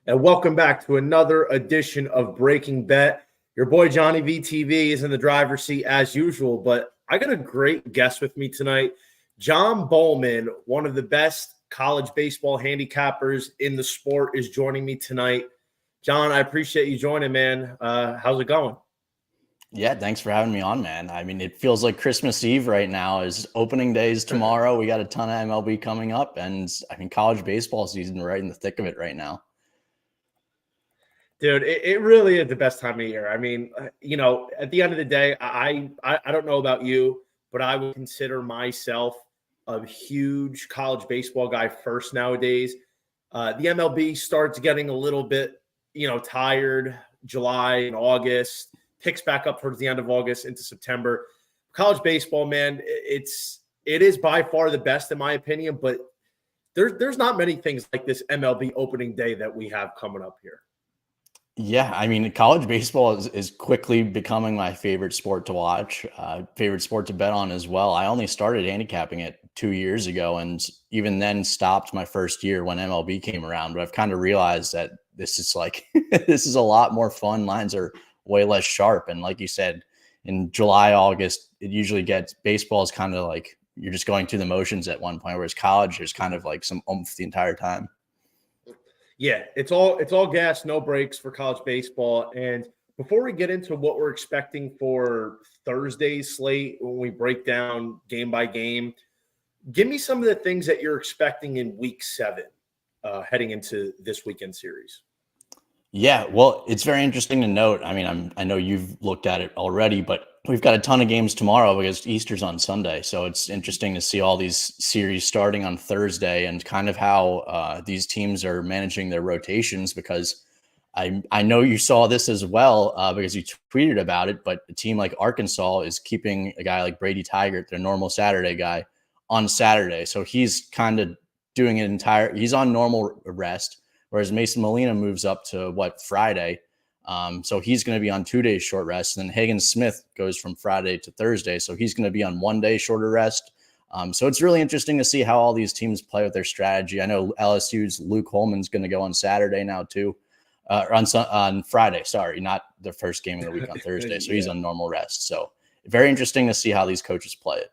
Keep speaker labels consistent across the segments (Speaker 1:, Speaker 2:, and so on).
Speaker 1: And welcome back to another edition of Breaking Bet. Your boy JohnnyVTV is in the driver's seat as usual, but I got a great guest with me tonight. John Bollman, one of the best college baseball handicappers in the sport, is joining me tonight. John, I appreciate you joining, man. How's it going?
Speaker 2: Yeah, thanks for having me on, man. I mean, it feels like Christmas Eve right now. Is opening days tomorrow. We got a ton of MLB coming up, and I mean, college baseball season right in the thick of it right now.
Speaker 1: Dude, it really is the best time of year. I mean, at the end of the day, I don't know about you, but I would consider myself a huge college baseball guy first nowadays. The MLB starts getting a little bit, tired. July and August picks back up towards the end of August into September. College baseball, man, it is by far the best in my opinion, but there's not many things like this MLB opening day that we have coming up here.
Speaker 2: Yeah, I mean, college baseball is quickly becoming my favorite sport to watch, favorite sport to bet on as well. I only started handicapping it 2 years ago, and even then stopped my first year when MLB came around. But I've kind of realized that this is like this is a lot more fun. Lines are way less sharp, and like you said, in July, August, it usually gets baseball is kind of like you're just going through the motions at one point, whereas college there's kind of like some oomph the entire time.
Speaker 1: Yeah, it's all gas, no breaks for college baseball. And before we get into what we're expecting for Thursday's slate, when we break down game by game, give me some of the things that you're expecting in week 7 heading into this weekend series.
Speaker 2: Yeah, well, it's very interesting to note. I mean, I know you've looked at it already, but we've got a ton of games tomorrow because Easter's on Sunday. So it's interesting to see all these series starting on Thursday and kind of how these teams are managing their rotations, because I know you saw this as well because you tweeted about it, but a team like Arkansas is keeping a guy like Brady Tigert, their normal Saturday guy, on Saturday. So he's kind of doing he's on normal rest, whereas Mason Molina moves up to Friday. So he's going to be on 2 days short rest. And then Higgins Smith goes from Friday to Thursday. So he's going to be on 1 day shorter rest. So it's really interesting to see how all these teams play with their strategy. I know LSU's Luke Holman's going to go on Saturday now too. On Friday, sorry, not the first game of the week on Thursday. So he's on normal rest. So very interesting to see how these coaches play it.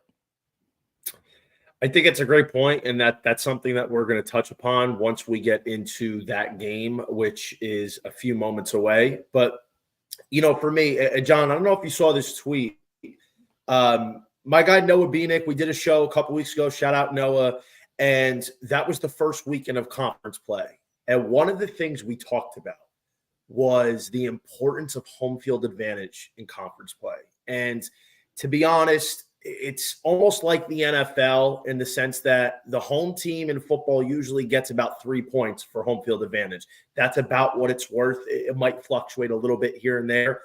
Speaker 1: I think it's a great point, and that's something that we're going to touch upon once we get into that game, which is a few moments away. But, for me, John, I don't know if you saw this tweet. My guy Noah Beanick, we did a show a couple weeks ago, shout out Noah, and that was the first weekend of conference play. And one of the things we talked about was the importance of home field advantage in conference play. And to be honest, it's almost like the NFL in the sense that the home team in football usually gets about 3 points for home field advantage. That's about what it's worth. It might fluctuate a little bit here and there.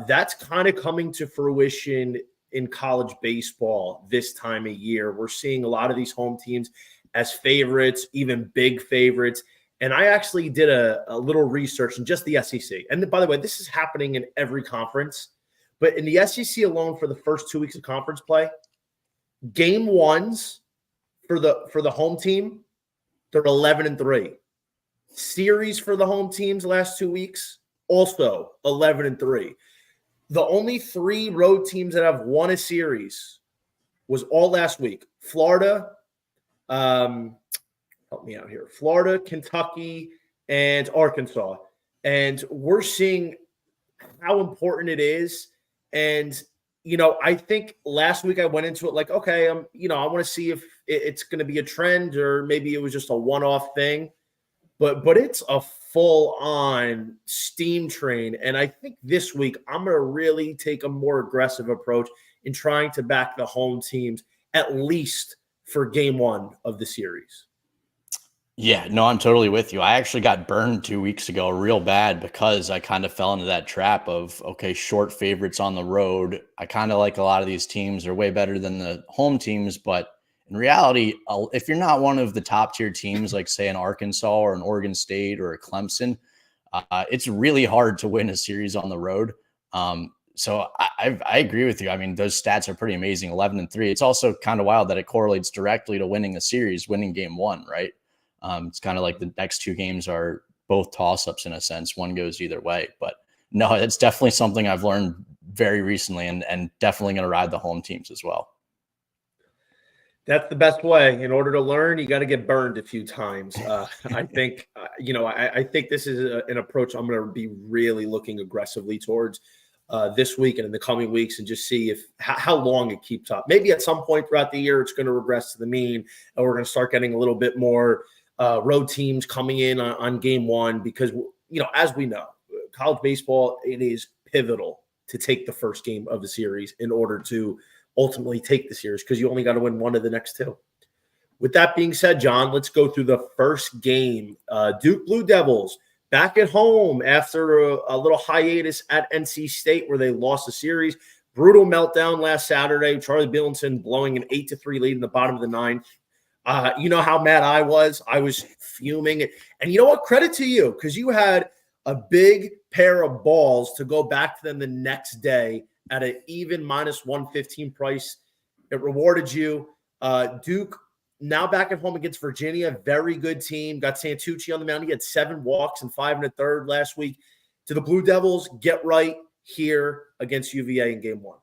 Speaker 1: That's kind of coming to fruition in college baseball this time of year. We're seeing a lot of these home teams as favorites, even big favorites. And I actually did a little research in just the SEC. And by the way, this is happening in every conference. But in the SEC alone, for the first 2 weeks of conference play, game ones for the home team, they're 11-3. Series for the home teams last 2 weeks, also 11-3. The only 3 road teams that have won a series was all last week. Florida, help me out here. Florida, Kentucky, and Arkansas. And we're seeing how important it is. And, I think last week I went into it like, okay, I want to see if it's going to be a trend or maybe it was just a one-off thing. But it's a full-on steam train. And I think this week I'm going to really take a more aggressive approach in trying to back the home teams, at least for game 1 of the series.
Speaker 2: Yeah, no, I'm totally with you. I actually got burned 2 weeks ago real bad because I kind of fell into that trap of, okay, short favorites on the road. I kind of like a lot of these teams are way better than the home teams. But in reality, if you're not one of the top tier teams, like say an Arkansas or an Oregon State or a Clemson, it's really hard to win a series on the road. So I agree with you. I mean, those stats are pretty amazing, 11-3. It's also kind of wild that it correlates directly to winning a series, winning game 1, right? It's kind of like the next 2 games are both toss-ups in a sense. One goes either way. But no, it's definitely something I've learned very recently, and definitely going to ride the home teams as well.
Speaker 1: That's the best way. In order to learn, you got to get burned a few times. I think, I think this is an approach I'm going to be really looking aggressively towards this week and in the coming weeks, and just see how long it keeps up. Maybe at some point throughout the year, it's going to regress to the mean, and we're going to start getting a little bit more road teams coming in on game one, because, as we know, college baseball, it is pivotal to take the first game of the series in order to ultimately take the series, because you only got to win one of the next two. With that being said, John, let's go through the first game. Duke Blue Devils back at home after a little hiatus at NC State, where they lost the series. Brutal meltdown last Saturday. Charlie Billinson blowing an 8-3 lead in the bottom of the ninth. You know how mad I was? I was fuming. And you know what? Credit to you, because you had a big pair of balls to go back to them the next day at an even -115 price. It rewarded you. Duke now back at home against Virginia. Very good team. Got Santucci on the mound. He had 7 walks and 5 1/3 last week. To the Blue Devils get right here against UVA in game one?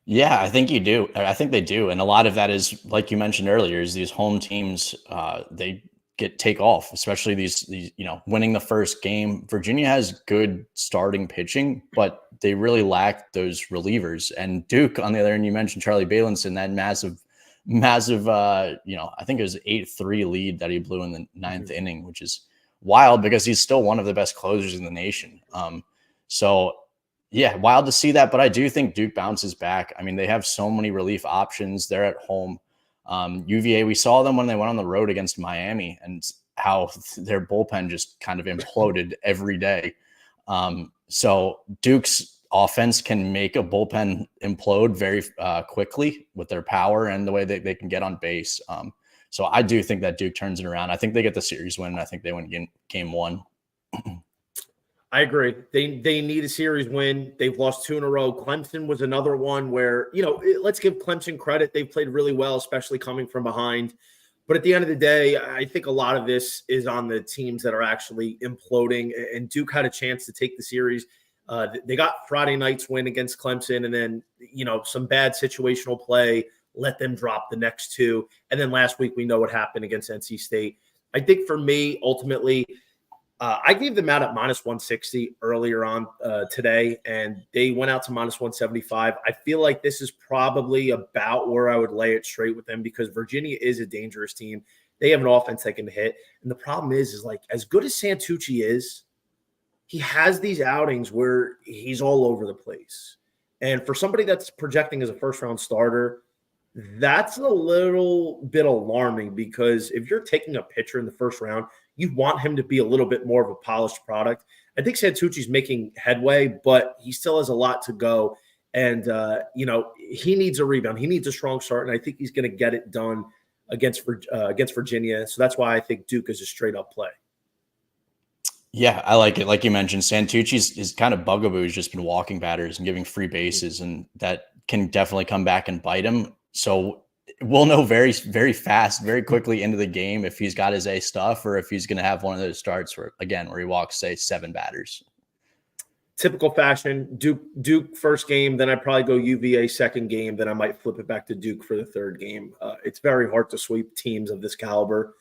Speaker 2: Yeah, I think you do. I think they do. And a lot of that is, like you mentioned earlier, is these home teams, they take off, especially these, winning the first game. Virginia has good starting pitching, but they really lack those relievers. And Duke, on the other end, you mentioned Charlie Baylinson, that massive, I think it was 8-3 lead that he blew in the ninth inning, which is wild because he's still one of the best closers in the nation. So yeah, wild to see that. But I do think Duke bounces back. I mean, they have so many relief options. They're at home. UVA, we saw them when they went on the road against Miami, and how their bullpen just kind of imploded every day. So Duke's offense can make a bullpen implode very quickly with their power and the way they can get on base. So I do think that Duke turns it around. I think they get the series win. I think they win game one.
Speaker 1: I agree. They need a series win. They've lost 2 in a row. Clemson was another one where, let's give Clemson credit. They've played really well, especially coming from behind. But at the end of the day, I think a lot of this is on the teams that are actually imploding. And Duke had a chance to take the series. They got Friday night's win against Clemson, and then, some bad situational play let them drop the next 2. And then last week, we know what happened against NC State. I think for me, ultimately, I gave them out at -160 earlier on today, and they went out to -175. I feel like this is probably about where I would lay it straight with them, because Virginia is a dangerous team. They have an offense that can hit. And the problem is like, as good as Santucci is, he has these outings where he's all over the place. And for somebody that's projecting as a first-round starter, that's a little bit alarming, because if you're taking a pitcher in the first round, you want him to be a little bit more of a polished product. I think Santucci's making headway, but he still has a lot to go. And, he needs a rebound. He needs a strong start, and I think he's going to get it done against Virginia. So that's why I think Duke is a straight-up play.
Speaker 2: Yeah, I like it. Like you mentioned, Santucci's kind of bugaboo has just been walking batters and giving free bases, and that can definitely come back and bite him. So we'll know very, very fast, very quickly into the game if he's got his A stuff, or if he's going to have one of those starts where he walks, say, 7 batters.
Speaker 1: Typical fashion. Duke first game, then I'd probably go UVA second game, then I might flip it back to Duke for the third game. It's very hard to sweep teams of this caliber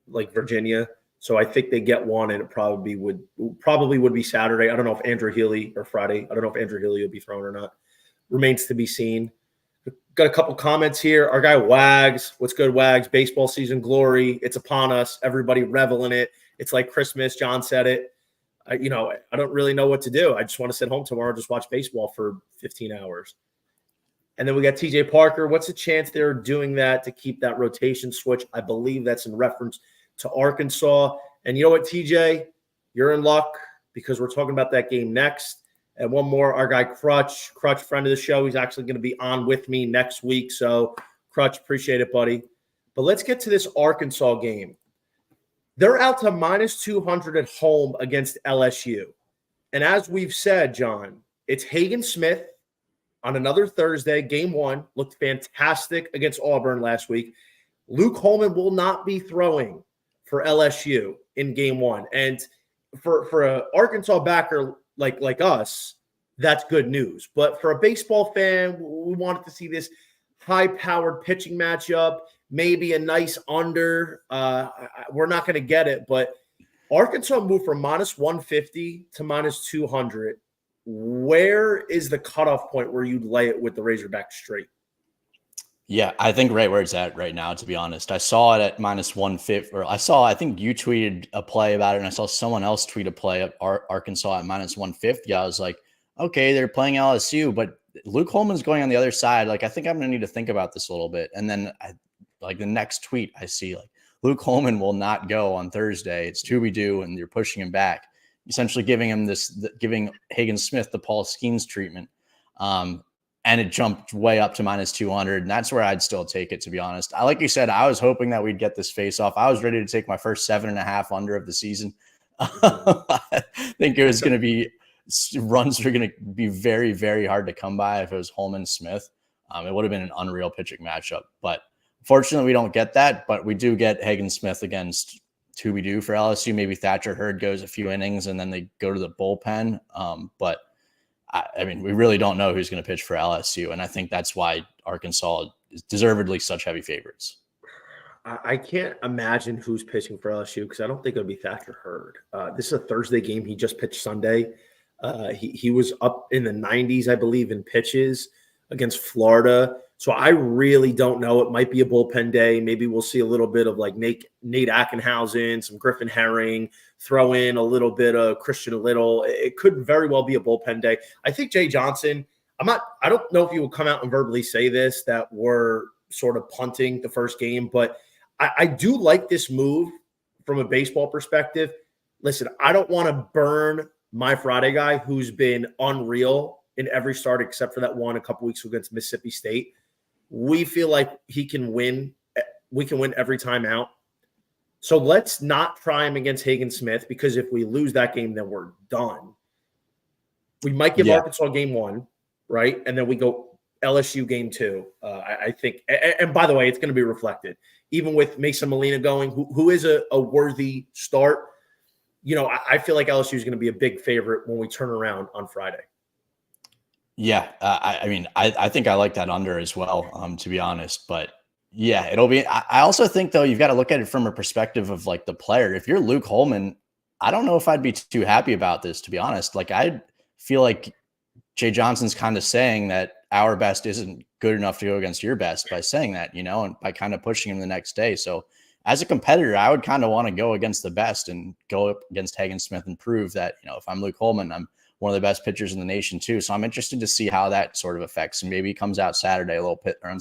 Speaker 1: like Virginia. So I think they get one, and it probably would be Saturday. I don't know if Andrew Healy, or Friday. I don't know if Andrew Healy will be thrown or not. Remains to be seen. Got a couple comments here. Our guy Wags, what's good, Wags? Baseball season glory. It's upon us. Everybody revel in it. It's like Christmas. John said it. I don't really know what to do. I just want to sit home tomorrow and just watch baseball for 15 hours. And then we got TJ Parker. What's the chance they're doing that to keep that rotation switch? I believe that's in reference to Arkansas. And you know what, TJ? You're in luck, because we're talking about that game next. And one more, our guy Crutch, friend of the show. He's actually going to be on with me next week. So, Crutch, appreciate it, buddy. But let's get to this Arkansas game. They're out to -200 at home against LSU. And as we've said, John, it's Hagen Smith on another Thursday. Game one looked fantastic against Auburn last week. Luke Holman will not be throwing for LSU in game one. And for an Arkansas backer like us, that's good news. But for a baseball fan, we wanted to see this high-powered pitching matchup, maybe a nice under. We're not going to get it, but Arkansas moved from -150 to -200. Where is the cutoff point where you'd lay it with the Razorback straight?
Speaker 2: Yeah, I think right where it's at right now, to be honest. I saw it at -150, or I think you tweeted a play about it, and I saw someone else tweet a play at Arkansas at -150. I was like, okay, they're playing LSU, but Luke Holman's going on the other side. Like, I think I'm going to need to think about this a little bit. And then the next tweet I see, like, Luke Holman will not go on Thursday. It's to be due, and you're pushing him back, essentially giving Hagen Smith the Paul Skeens treatment. And it jumped way up to -200. And that's where I'd still take it, to be honest. Like you said, I was hoping that we'd get this face off. I was ready to take my first 7.5 under of the season. I think it was going to be runs were going to be very, very hard to come by if it was Holman Smith. It would have been an unreal pitching matchup. But fortunately, we don't get that. But we do get Hagen Smith against to be due for LSU. Maybe Thatcher Hurd goes a few innings and then they go to the bullpen. But I mean, we really don't know who's going to pitch for LSU. And I think that's why Arkansas is deservedly such heavy favorites.
Speaker 1: I can't imagine who's pitching for LSU because I don't think it'll be Thatcher Hurd. This is a Thursday game. He just pitched Sunday. He was up in the 90s, I believe, in pitches against Florida. So I really don't know. It might be a bullpen day. Maybe we'll see a little bit of like Nate Ackenhausen, some Griffin Herring, throw in a little bit of Christian Little. It could very well be a bullpen day. I think Jay Johnson, I don't know if he will come out and verbally say this, that we're sort of punting the first game, but I do like this move from a baseball perspective. Listen, I don't want to burn my Friday guy who's been unreal in every start except for that one a couple weeks against Mississippi State. We feel like he can win. We can win every time out. So let's not try him against Hagen Smith because if we lose that game, then we're done. We might give Arkansas game one, right? And then we go LSU game two. I think, and by the way, it's going to be reflected. Even with Mason Molina going, who is a worthy start, you know, I feel like LSU is going to be a big favorite when we turn around on Friday.
Speaker 2: Yeah, I mean, I think I like that under as well, to be honest. But yeah, it'll be. I also think though you've got to look at it from a perspective of like the player. If you're Luke Holman, I don't know if I'd be too happy about this, to be honest. Like I feel like Jay Johnson's kind of saying that our best isn't good enough to go against your best by saying that, you know, and by kind of pushing him the next day. So as a competitor, I would kind of want to go against the best and go up against Hagen Smith and prove that, you know, if I'm Luke Holman, I'm one of the best pitchers in the nation too. So I'm interested to see how that sort of affects. And maybe he comes out Saturday or on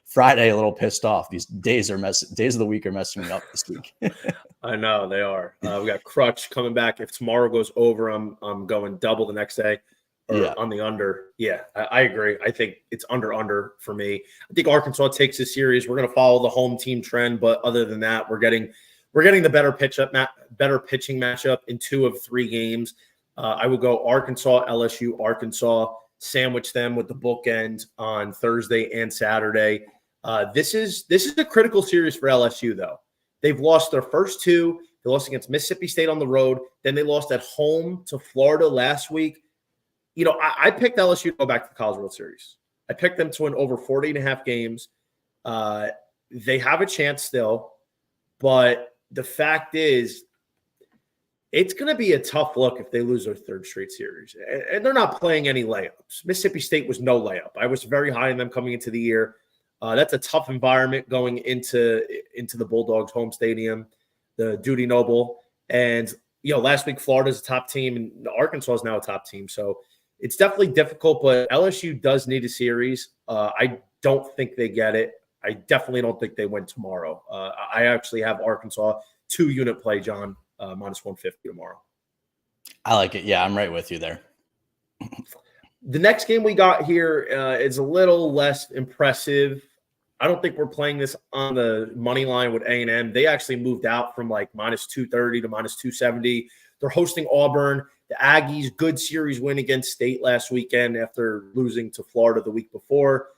Speaker 2: Friday a little pissed off. These days of the week are messing me up this week.
Speaker 1: I know they are. We got Crutch coming back. If tomorrow goes over, I'm going double the next day. On the under. Yeah, I agree. I think it's under for me. I think Arkansas takes this series. We're going to follow the home team trend, but other than that, we're getting the better pitching matchup in 2 of 3 games. I would go Arkansas, LSU, Arkansas, sandwich them with the bookend on Thursday and Saturday. This is a critical series for LSU, though. They've lost their first 2. They lost against Mississippi State on the road. Then they lost at home to Florida last week. You know, I picked LSU to go back to the College World Series. I picked them to win over 40.5 games. They have a chance still, but the fact is, it's going to be a tough look if they lose their 3rd straight series. And they're not playing any layups. Mississippi State was no layup. I was very high on them coming into the year. That's a tough environment going into the Bulldogs' home stadium, the Dudy Noble. And, you know, last week Florida's a top team and Arkansas is now a top team. So it's definitely difficult, but LSU does need a series. I don't think they get it. I definitely don't think they win tomorrow. I actually have Arkansas 2-unit play, John, -150 tomorrow.
Speaker 2: I like it. Yeah, I'm right with you there.
Speaker 1: The next game we got here is a little less impressive. I don't think we're playing this on the money line with A&M. They actually moved out from like -230 to -270. They're hosting Auburn. The Aggies, good series win against State last weekend after losing to Florida the week before.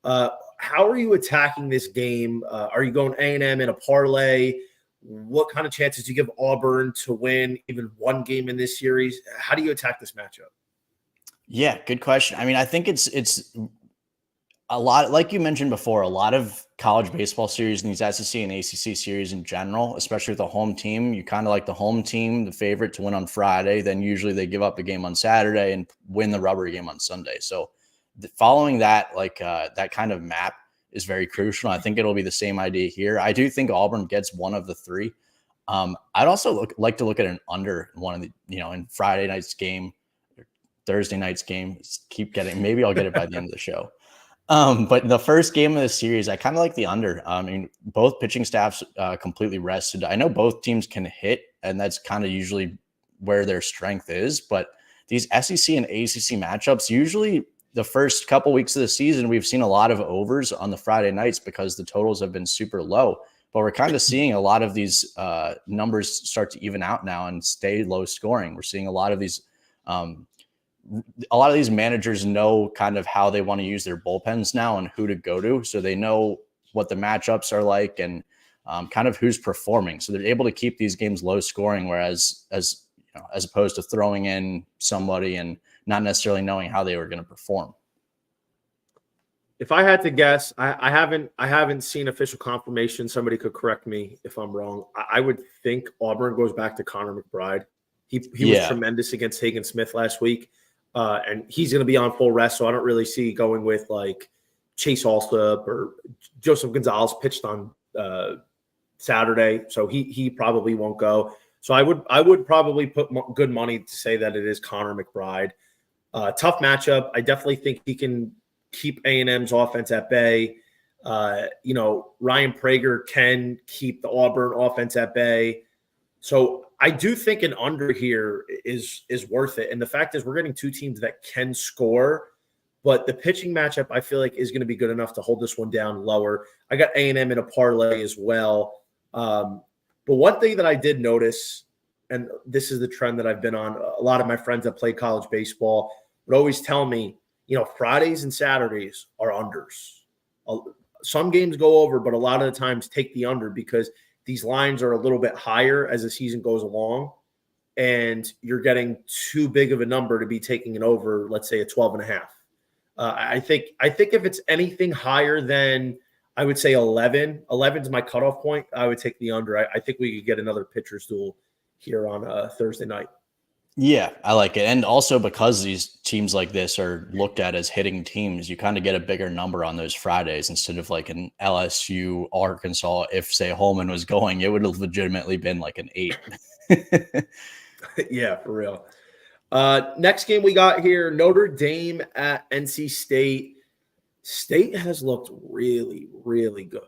Speaker 1: How are you attacking this game? Are you going A&M in a parlay? what kind of chances do you give Auburn to win even one game in this series? How do you attack this matchup?
Speaker 2: Yeah, good question. I mean, I think it's a lot, like you mentioned before, a lot of college baseball series and these SEC and ACC series in general, especially with the home team, you kind of like the home team, the favorite to win on Friday. Then usually they give up the game on Saturday and win the rubber game on Sunday. So following that, that kind of map is very crucial. I think it'll be the same idea here. I do think Auburn gets one of the three. I'd also like to look at an under one of the, in Friday night's game, or Thursday night's game. Maybe I'll get it by the end of the show. But the first game of the series, I kind of like the under. I mean, both pitching staffs completely rested. I know both teams can hit, and that's kind of usually where their strength is. But these SEC and ACC matchups, usually the first couple weeks of the season, we've seen a lot of overs on the Friday nights because the totals have been super low. But we're kind of seeing a lot of these numbers start to even out now and stay low scoring. We're seeing a lot of these managers know kind of how they want to use their bullpens now and who to go to. So they know what the matchups are like and kind of who's performing. So they're able to keep these games low scoring, whereas as opposed to throwing in somebody and not necessarily knowing how they were going to perform.
Speaker 1: If I had to guess, I haven't seen official confirmation. Somebody could correct me if I'm wrong. I would think Auburn goes back to Connor McBride. He was tremendous against Hagen Smith last week. And he's going to be on full rest, so I don't really see going with like Chase Alsop or Joseph Gonzalez pitched on Saturday, so he probably won't go. So I would probably put good money to say that it is Connor McBride. Tough matchup. I definitely think he can keep A&M's offense at bay. Ryan Prager can keep the Auburn offense at bay. So I do think an under here is worth it. And the fact is we're getting two teams that can score, but the pitching matchup I feel like is going to be good enough to hold this one down lower. I got A&M in a parlay as well. But one thing that I did notice, and this is the trend that I've been on, a lot of my friends that play college baseball would always tell me, Fridays and Saturdays are unders. Some games go over, but a lot of the times take the under because these lines are a little bit higher as the season goes along, and you're getting too big of a number to be taking it over, let's say a 12.5. I think if it's anything higher than, I would say 11 is my cutoff point, I would take the under. I think we could get another pitcher's duel here on Thursday night.
Speaker 2: Yeah, I like it. And also because these teams like this are looked at as hitting teams, you kind of get a bigger number on those Fridays instead of like an LSU, Arkansas. If, say, Holman was going, it would have legitimately been like an 8.
Speaker 1: Yeah, for real. Next game we got here, Notre Dame at NC State. State has looked really, really good.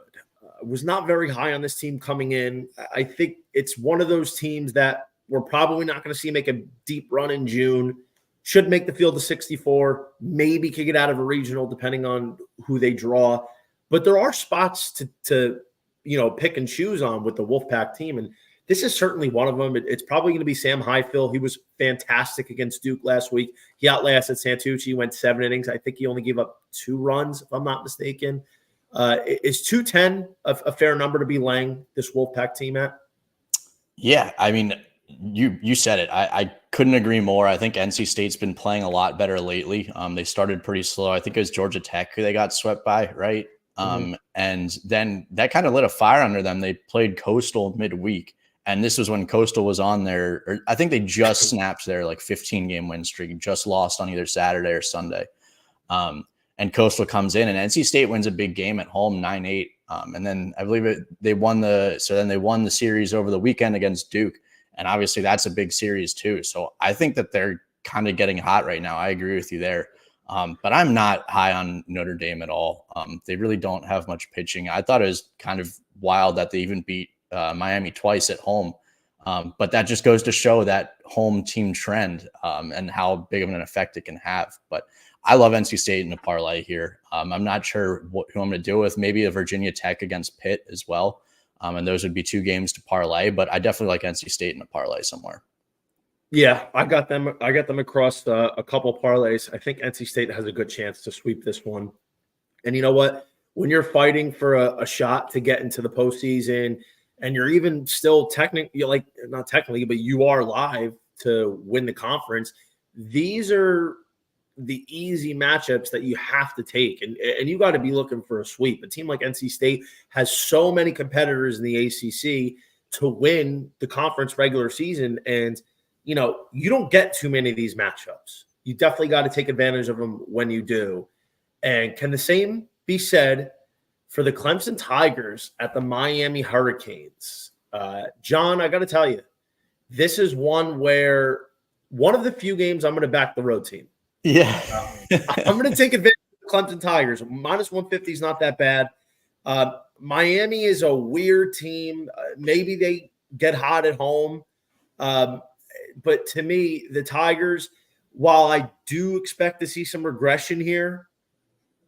Speaker 1: Was not very high on this team coming in. I think it's one of those teams that we're probably not going to see make a deep run in June. Should make the field of 64. Maybe could get out of a regional depending on who they draw. But there are spots to pick and choose on with the Wolfpack team. And this is certainly one of them. It's probably going to be Sam Highfill. He was fantastic against Duke last week. He outlasted Santucci, went 7 innings. I think he only gave up 2 runs, if I'm not mistaken. Is 210 a fair number to be laying this Wolfpack team at?
Speaker 2: Yeah, I mean, you said it. I couldn't agree more. I think NC State's been playing a lot better lately. They started pretty slow. I think it was Georgia Tech who they got swept by, right? And then that kind of lit a fire under them. They played Coastal midweek, and this was when Coastal was on their, or I think they just snapped their 15-game win streak, just lost on either Saturday or Sunday. And Coastal comes in, and NC State wins a big game at home, 9-8. And then I believe they won the series over the weekend against Duke. And obviously that's a big series too. So I think that they're kind of getting hot right now. I agree with you there. But I'm not high on Notre Dame at all. They really don't have much pitching. I thought it was kind of wild that they even beat Miami twice at home. But that just goes to show that home team trend and how big of an effect it can have. But I love NC State in a parlay here. I'm not sure who I'm going to do with. Maybe a Virginia Tech against Pitt as well. And those would be 2 games to parlay, but I definitely like NC State in a parlay somewhere.
Speaker 1: Yeah, I got them across a couple parlays. I think NC State has a good chance to sweep this one. And you know what? When you're fighting for a shot to get into the postseason, and you're even still technically, like not technically, but you are live to win the conference. These are the easy matchups that you have to take, and you got to be looking for a sweep. A team like NC State has so many competitors in the ACC to win the conference regular season, and you don't get too many of these matchups. You definitely got to take advantage of them when you do. And can the same be said for the Clemson Tigers at the Miami Hurricanes? John, I got to tell you, this is one of the few games I'm going to back the road team.
Speaker 2: Yeah.
Speaker 1: I'm going to take advantage of the Clemson Tigers. Minus 150 is not that bad. Miami is a weird team. Maybe they get hot at home. But to me, the Tigers, while I do expect to see some regression here,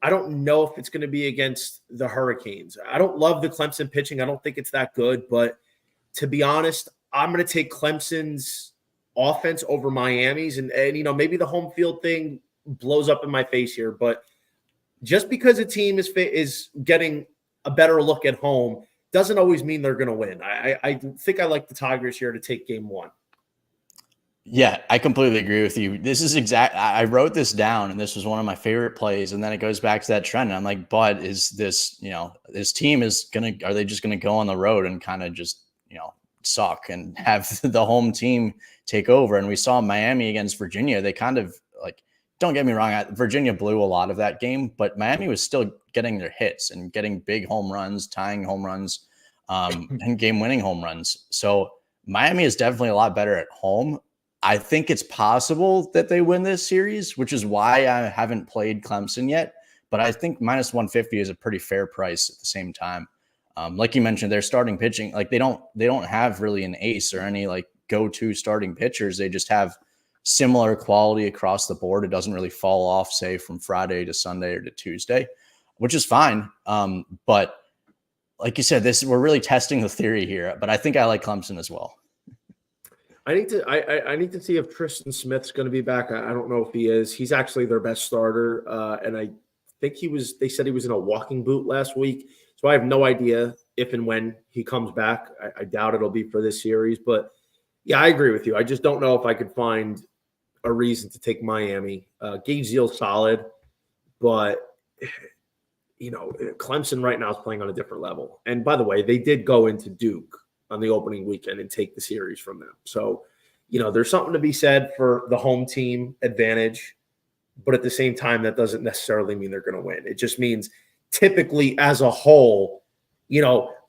Speaker 1: I don't know if it's going to be against the Hurricanes. I don't love the Clemson pitching. I don't think it's that good. But to be honest, I'm going to take Clemson's offense over Miami's. And maybe the home field thing blows up in my face here. But just because a team is getting a better look at home doesn't always mean they're going to win. I think I like the Tigers here to take game one.
Speaker 2: Yeah, I completely agree with you. This is I wrote this down, and this was one of my favorite plays. And then it goes back to that trend. And I'm like, but is this, this team are they just going to go on the road and kind of just, suck and have the home team take over? And we saw Miami against Virginia. They kind of don't get me wrong, Virginia blew a lot of that game, but Miami was still getting their hits and getting big home runs, tying home runs, and game-winning home runs. So Miami is definitely a lot better at home. I think it's possible that they win this series, which is why I haven't played Clemson yet. But I think minus 150 is a pretty fair price at the same time. Like you mentioned, they're starting pitching. They don't have really an ace or any go-to starting pitchers. They just have similar quality across the board. It doesn't really fall off, say, from Friday to Sunday or to Tuesday, which is fine. But like you said, we're really testing the theory here. But I think I like Clemson as well.
Speaker 1: I need to see if Tristan Smith's going to be back. I don't know if he is. He's actually their best starter, and I think they said he was in a walking boot last week. So I have no idea if and when he comes back. I doubt it'll be for this series. But, yeah, I agree with you. I just don't know if I could find a reason to take Miami. Gage Zeal's solid, but, Clemson right now is playing on a different level. And, by the way, they did go into Duke on the opening weekend and take the series from them. So, there's something to be said for the home team advantage, but at the same time, that doesn't necessarily mean they're going to win. It just means typically as a whole,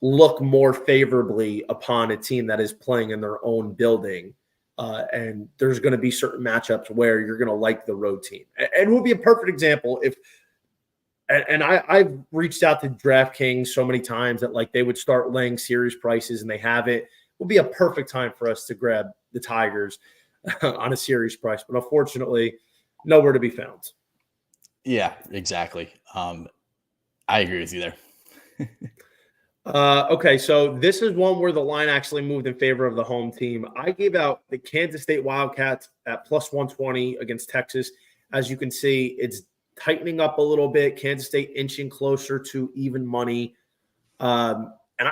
Speaker 1: look more favorably upon a team that is playing in their own building. And there's going to be certain matchups where you're going to like the road team. And it would be a perfect example if, and I've reached out to DraftKings so many times that they would start laying series prices and they have it. It would be a perfect time for us to grab the Tigers on a series price, but unfortunately, nowhere to be found.
Speaker 2: Yeah, exactly. I agree with you there.
Speaker 1: Okay, so this is one where the line actually moved in favor of the home team. I gave out the Kansas State Wildcats at plus 120 against Texas. As you can see, it's tightening up a little bit. Kansas State inching closer to even money. And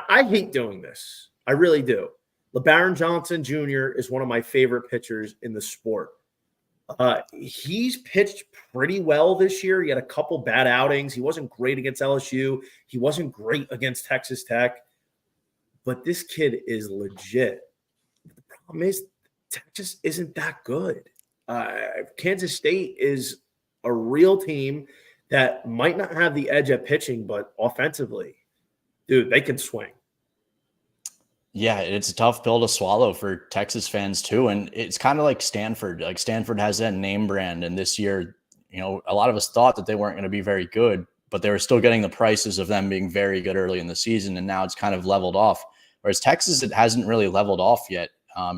Speaker 1: I hate doing this. I really do. LeBaron Johnson Jr. is one of my favorite pitchers in the sport. He's pitched pretty well this year. He had a couple bad outings. He wasn't great against LSU. He wasn't great against Texas Tech. But this kid is legit. The problem is Texas isn't that good. Kansas State is a real team that might not have the edge at pitching, but offensively, dude, they can swing.
Speaker 2: Yeah, it's a tough pill to swallow for Texas fans too. And it's kind of like Stanford. Stanford has that name brand. And this year, a lot of us thought that they weren't going to be very good, but they were still getting the prices of them being very good early in the season. And now it's kind of leveled off. Whereas Texas, it hasn't really leveled off yet.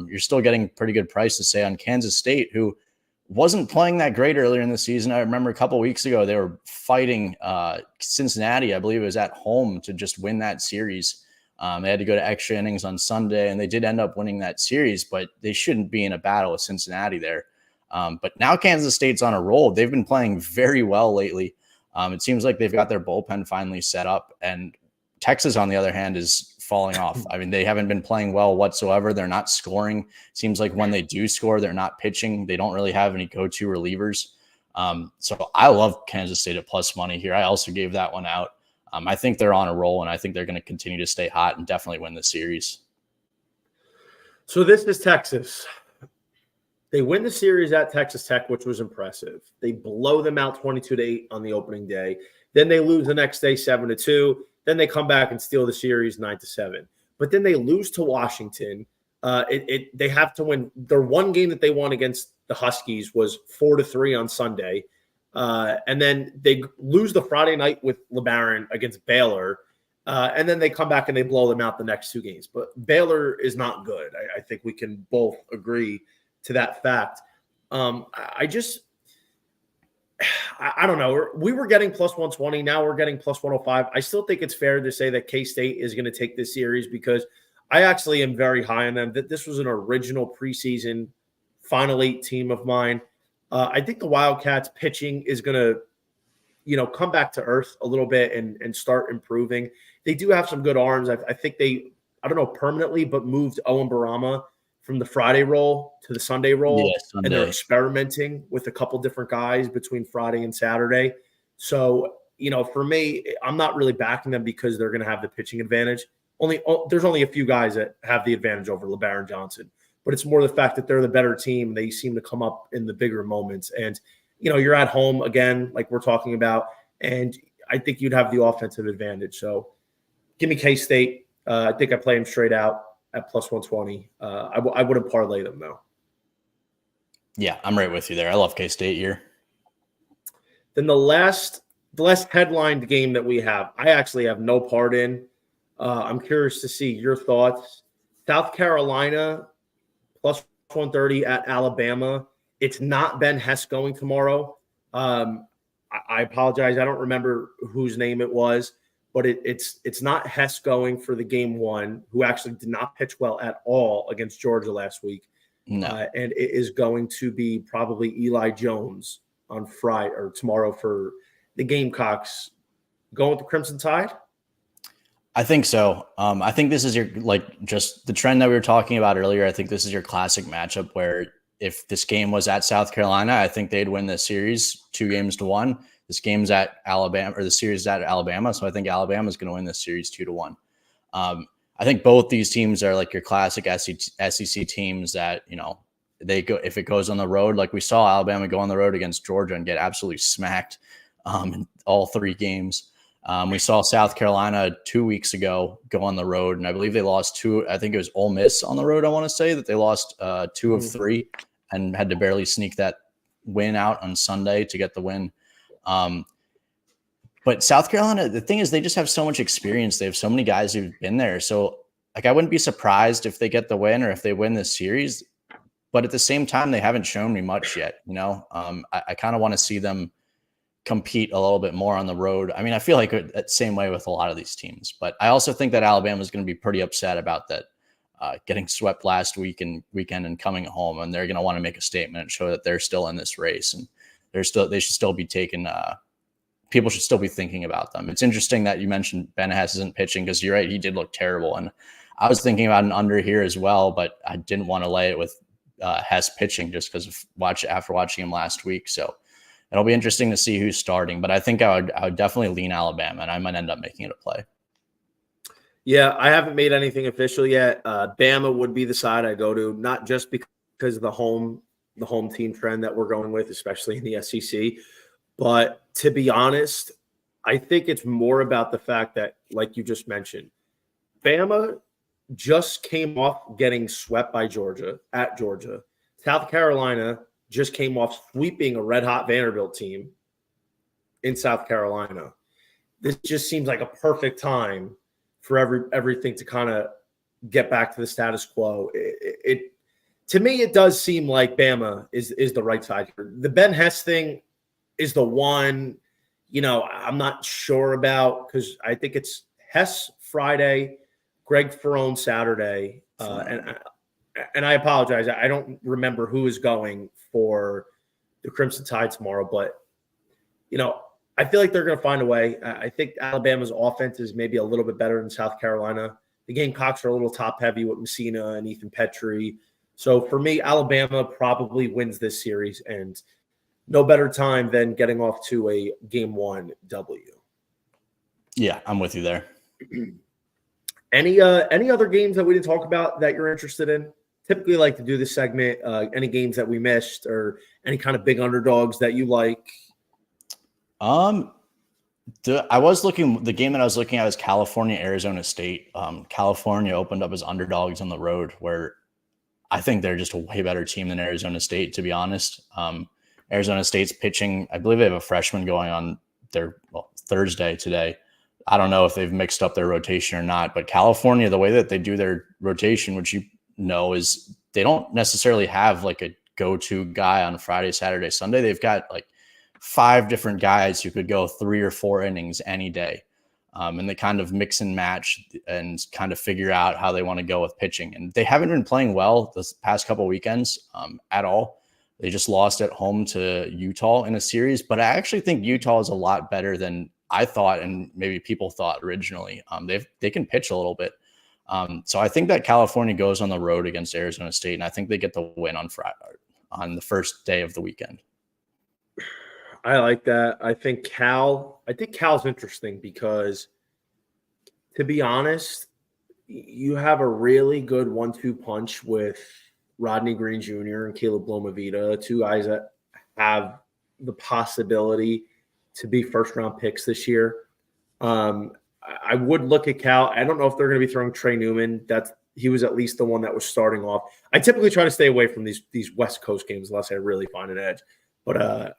Speaker 2: You're still getting pretty good prices, say, on Kansas State, who wasn't playing that great earlier in the season. I remember a couple of weeks ago, they were fighting Cincinnati. I believe it was at home to just win that series. They had to go to extra innings on Sunday, and they did end up winning that series, but they shouldn't be in a battle with Cincinnati there. But now Kansas State's on a roll. They've been playing very well lately. It seems like they've got their bullpen finally set up. And Texas, on the other hand, is falling off. I mean, they haven't been playing well whatsoever. They're not scoring. Seems like when they do score, they're not pitching. They don't really have any go-to relievers. So I love Kansas State at plus money here. I also gave that one out. I think they're on a roll, and I think they're going to continue to stay hot and definitely win the series.
Speaker 1: So this is Texas. They win the series at Texas Tech, which was impressive. They blow them out 22-8 on the opening day. Then they lose the next day 7-2. Then they come back and steal the series 9-7. But then they lose to Washington. They have to win. Their one game that they won against the Huskies was 4-3 on Sunday. And then they lose the Friday night with LeBaron against Baylor. And then they come back and they blow them out the next two games. But Baylor is not good. I think we can both agree to that fact. I don't know. We were getting plus 120. Now we're getting plus 105. I still think it's fair to say that K-State is going to take this series because I actually am very high on them. That this was an original preseason Final Eight team of mine. I think the Wildcats pitching is going to, come back to earth a little bit and start improving. They do have some good arms. I think they, I don't know permanently, but moved Owen Barama from the Friday role to the Sunday role.
Speaker 2: Yeah, Sunday.
Speaker 1: And they're experimenting with a couple different guys between Friday and Saturday. So, for me, I'm not really backing them because they're going to have the pitching advantage. There's only a few guys that have the advantage over LeBaron Johnson, but it's more the fact that they're the better team. They seem to come up in the bigger moments. And, you're at home again, like we're talking about, and I think you'd have the offensive advantage. So give me K-State. I think I play them straight out at plus 120. I wouldn't parlay them, though.
Speaker 2: Yeah, I'm right with you there. I love K-State here.
Speaker 1: Then the last headlined game that we have, I actually have no part in. I'm curious to see your thoughts. South Carolina plus 130 at Alabama. It's not Ben Hess going tomorrow. I apologize. I don't remember whose name it was, but it's not Hess going for the game one, who actually did not pitch well at all against Georgia last week.
Speaker 2: No.
Speaker 1: And it is going to be probably Eli Jones on Friday or tomorrow for the Gamecocks. Going with the Crimson Tide?
Speaker 2: I think so. I think this is your, just the trend that we were talking about earlier. I think this is your classic matchup where if this game was at South Carolina, I think they'd win this series 2-1. This game's at Alabama, or the series is at Alabama. So I think Alabama is going to win this series 2-1. I think both these teams are like your classic SEC teams that, they go, if it goes on the road, like we saw Alabama go on the road against Georgia and get absolutely smacked in all three games. We saw South Carolina 2 weeks ago go on the road, and I believe they lost two. I think it was Ole Miss on the road. I want to say that they lost 2 of 3 and had to barely sneak that win out on Sunday to get the win. But South Carolina, the thing is, they just have so much experience. They have so many guys who've been there. So, I wouldn't be surprised if they get the win or if they win this series. But at the same time, they haven't shown me much yet. I kind of want to see them compete a little bit more on the road. I mean, I feel like the same way with a lot of these teams. But I also think that Alabama is going to be pretty upset about that. Getting swept last weekend and coming home, and they're going to want to make a statement and show that they're still in this race, and they should still be taken. People should still be thinking about them. It's interesting that you mentioned Ben Hess isn't pitching because you're right, he did look terrible, and I was thinking about an under here as well, but I didn't want to lay it with Hess pitching just because after watching him last week. So it'll be interesting to see who's starting, but I think I would definitely lean Alabama, and I might end up making it a play.
Speaker 1: Yeah, I haven't made anything official yet. Bama would be the side I go to, not just because of the home team trend that we're going with, especially in the SEC. But to be honest, I think it's more about the fact that, like you just mentioned, Bama just came off getting swept by Georgia at Georgia. South Carolina just came off sweeping a red-hot Vanderbilt team in South Carolina. This just seems like a perfect time for everything to kind of get back to the status quo. To me, it does seem like Bama is the right side here. The Ben Hess thing is the one, I'm not sure about because I think it's Hess Friday, Greg Ferrone Saturday, and I apologize. I don't remember who is going for the Crimson Tide tomorrow, but I feel like they're going to find a way. I think Alabama's offense is maybe a little bit better than South Carolina. The Gamecocks are a little top heavy with Messina and Ethan Petrie. So for me, Alabama probably wins this series, and no better time than getting off to a game 1 W.
Speaker 2: Yeah, I'm with you there.
Speaker 1: Any other games that we didn't talk about that you're interested in? Typically like to do this segment. Any games that we missed or any kind of big underdogs that you like?
Speaker 2: The game that I was looking at was California, Arizona State. California opened up as underdogs on the road, where I think they're just a way better team than Arizona State, to be honest. Arizona State's pitching, I believe they have a freshman going on their Thursday today. I don't know if they've mixed up their rotation or not, but California, the way that they do their rotation, which you know, is they don't necessarily have like a go-to guy on Friday, Saturday, Sunday. They've got like 5 different guys who could go 3 or 4 innings any day. And they kind of mix and match and kind of figure out how they want to go with pitching. And they haven't been playing well this past couple of weekends at all. They just lost at home to Utah in a series, but I actually think Utah is a lot better than I thought, and maybe people thought originally. They can pitch a little bit. So I think that California goes on the road against Arizona State, and I think they get the win on Friday, on the first day of the weekend.
Speaker 1: I like that. I think Cal's interesting because, to be honest, you have a really good 1-2 punch with Rodney Green Jr. and Caleb Lomavita, 2 guys that have the possibility to be first-round picks this year. I would look at Cal. I don't know if they're going to be throwing Trey Newman. He was at least the one that was starting off. I typically try to stay away from these West Coast games unless I really find an edge. But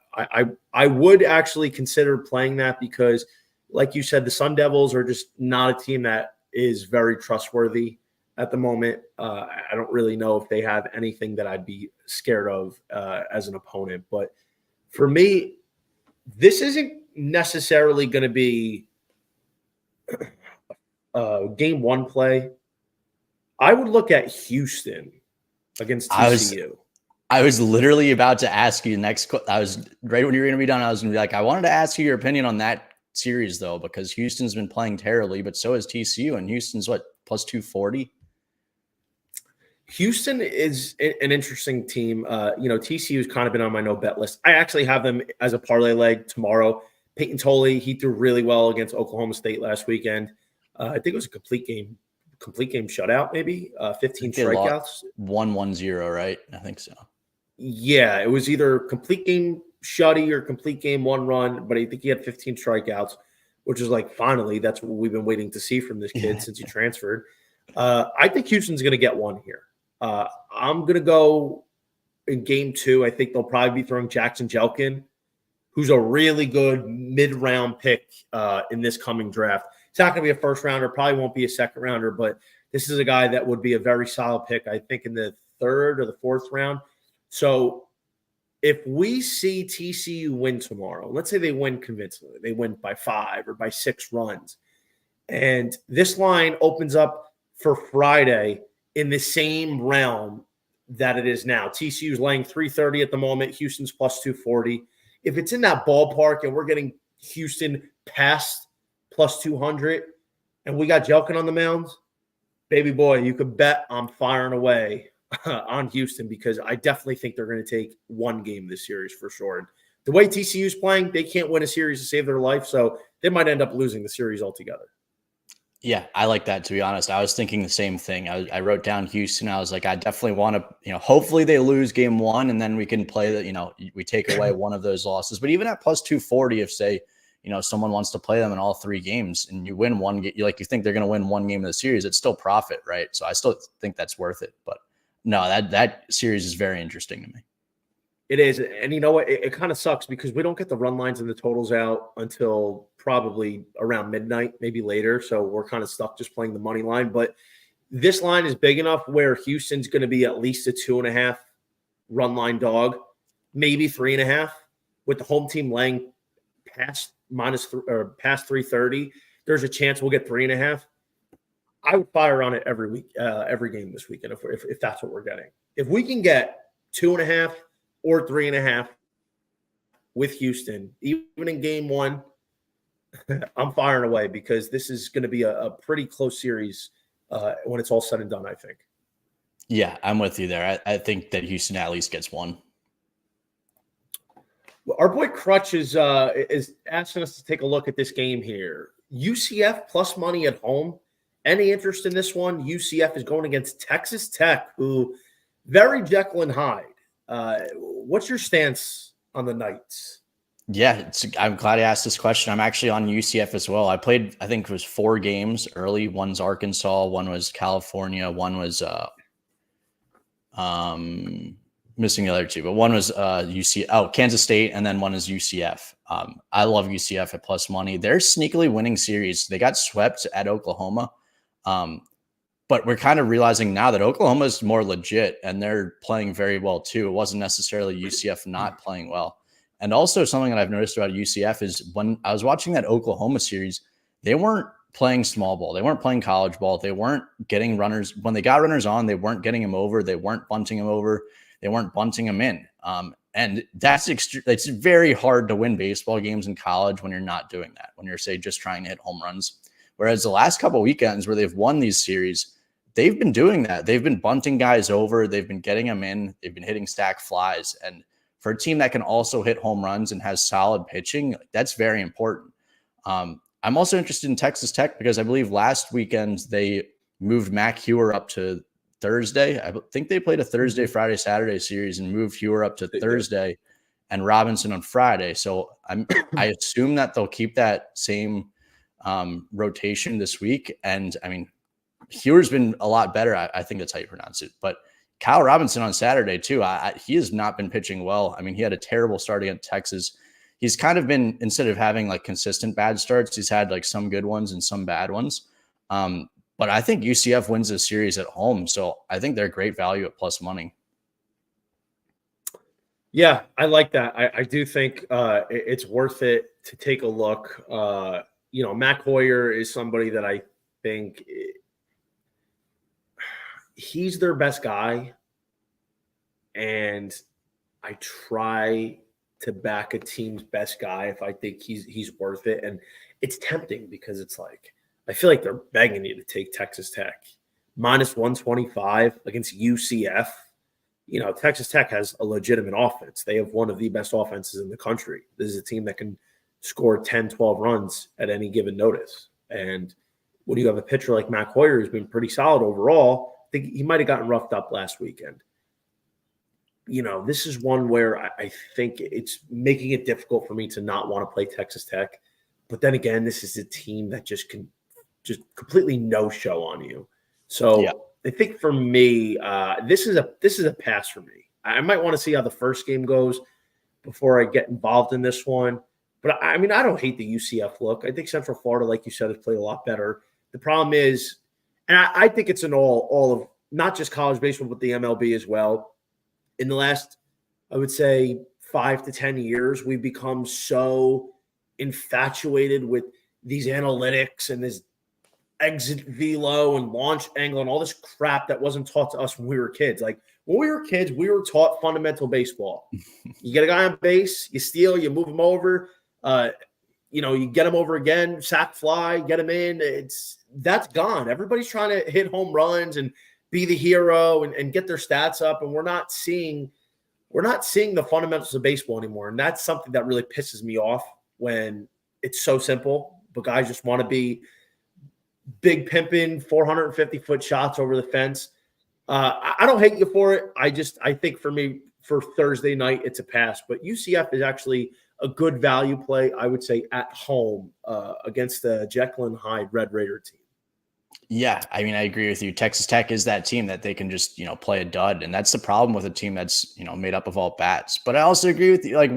Speaker 1: I would actually consider playing that because, like you said, the Sun Devils are just not a team that is very trustworthy at the moment. I don't really know if they have anything that I'd be scared of as an opponent. But for me, this isn't necessarily going to be game 1 play. I would look at Houston against TCU.
Speaker 2: I was literally about to ask you next. I was right when you were going to be done. I was going to be like, I wanted to ask you your opinion on that series, though, because Houston's been playing terribly, but so has TCU, and Houston's what, plus 240?
Speaker 1: Houston is an interesting team. TCU's kind of been on my no bet list. I actually have them as a parlay leg tomorrow. Peyton Tolley, he threw really well against Oklahoma State last weekend. I think it was a complete game shutout, maybe 15 strikeouts.
Speaker 2: 1-1-0, right? I think so.
Speaker 1: Yeah, it was either complete game shutty or complete game 1 run, but I think he had 15 strikeouts, which is like, finally, that's what we've been waiting to see from this kid since he transferred. I think Houston's going to get 1 here. I'm going to go in game 2. I think they'll probably be throwing Jackson Jelkin, who's a really good mid-round pick in this coming draft. It's not going to be a first rounder, probably won't be a second rounder, but this is a guy that would be a very solid pick, I think, in the 3rd or the 4th round. So if we see TCU win tomorrow, let's say they win convincingly, they win by 5 or by 6 runs, and this line opens up for Friday in the same realm that it is now. TCU's laying 330 at the moment. Houston's plus 240. If it's in that ballpark and we're getting Houston past plus 200 and we got Jelkin on the mound, baby boy, you could bet I'm firing away on Houston because I definitely think they're going to take 1 game this series for sure. And the way TCU's playing, they can't win a series to save their life, so they might end up losing the series altogether.
Speaker 2: Yeah, I like that, to be honest. I was thinking the same thing. I wrote down Houston. I was like, I definitely want to, hopefully they lose game 1 and then we can play that, we take away one of those losses. But even at plus 240, if say, someone wants to play them in all 3 games and you win 1 game, you think they're going to win 1 game of the series, it's still profit, right? So I still think that's worth it. But no, that series is very interesting to me.
Speaker 1: It is. And you know what? It kind of sucks because we don't get the run lines and the totals out until probably around midnight, maybe later. So we're kind of stuck just playing the money line. But this line is big enough where Houston's going to be at least a 2.5 run line dog, maybe 3.5, with the home team laying past 330. There's a chance we'll get 3.5. I would fire on it every week, every game this weekend if that's what we're getting. If we can get 2.5 or 3.5 with Houston, even in game 1, I'm firing away because this is going to be a pretty close series when it's all said and done, I think.
Speaker 2: Yeah, I'm with you there. I think that Houston at least gets one.
Speaker 1: Our boy Crutch is asking us to take a look at this game here. UCF plus money at home. Any interest in this one? UCF is going against Texas Tech, who very Jekyll and Hyde. What's your stance on the Knights?
Speaker 2: Yeah, I'm glad I asked this question. I'm actually on UCF as well. I played, I think it was 4 games early. One's Arkansas, one was California, one was missing the other 2, but one was Kansas State, and then one is UCF. I love UCF at plus money. They're sneakily winning series. They got swept at Oklahoma. But we're kind of realizing now that Oklahoma is more legit and they're playing very well too. It wasn't necessarily UCF not playing well. And also something that I've noticed about UCF is when I was watching that Oklahoma series, they weren't playing small ball. They weren't playing college ball. They weren't getting runners. When they got runners on, they weren't getting them over. They weren't bunting them over. They weren't bunting them in. And it's very hard to win baseball games in college when you're not doing that, when you're, say, just trying to hit home runs. Whereas the last couple of weekends where they've won these series, they've been doing that. They've been bunting guys over. They've been getting them in. They've been hitting stack flies. And for a team that can also hit home runs and has solid pitching, that's very important. I'm also interested in Texas Tech because I believe last weekend they moved Mac Hewer up to Thursday. I think they played a Thursday, Friday, Saturday series and moved Hewer up to Thursday and Robinson on Friday. So I assume that they'll keep that same rotation this week. And I mean, Hewer's been a lot better. I think that's how you pronounce it. But Kyle Robinson on Saturday too, he has not been pitching well. I mean, he had a terrible start against Texas. He's kind of been, instead of having like consistent bad starts, he's had like some good ones and some bad ones. But I think UCF wins this series at home. So I think they're great value at plus money.
Speaker 1: Yeah, I like that. I do think it's worth it to take a look. Mac Hoyer is somebody that I think he's their best guy. And I try to back a team's best guy if I think he's worth it. And it's tempting because it's like, I feel like they're begging you to take Texas Tech. Minus 125 against UCF. Texas Tech has a legitimate offense. They have one of the best offenses in the country. This is a team that can score 10, 12 runs at any given notice. And when you have a pitcher like Mac Hoyer, who's been pretty solid overall, I think he might have gotten roughed up last weekend. This is one where I think it's making it difficult for me to not want to play Texas Tech. But then again, this is a team that just can completely no-show on you. So yeah. I think for me, this is a pass for me. I might want to see how the first game goes before I get involved in this one. But I mean, I don't hate the UCF look. I think Central Florida, like you said, has played a lot better. The problem is, and I think it's an all of not just college baseball, but the MLB as well. In the last, I would say, 5 to 10 years, we've become so infatuated with these analytics and this exit velo and launch angle and all this crap that wasn't taught to us when we were kids. Like when we were kids, we were taught fundamental baseball. You get a guy on base, you steal, you move him over, you get him over again, sack fly, get him in. That's gone. Everybody's trying to hit home runs and be the hero and get their stats up. And we're not seeing the fundamentals of baseball anymore. And that's something that really pisses me off when it's so simple, but guys just want to be big pimping 450-foot shots over the fence. I don't hate you for it. I think for me, for Thursday night, it's a pass, but UCF is actually a good value play, I would say, at home against the Jekyll and Hyde Red Raider team.
Speaker 2: Yeah, I mean, I agree with you. Texas Tech is that team that they can just, play a dud. And that's the problem with a team that's, made up of all bats. But I also agree with you. Like,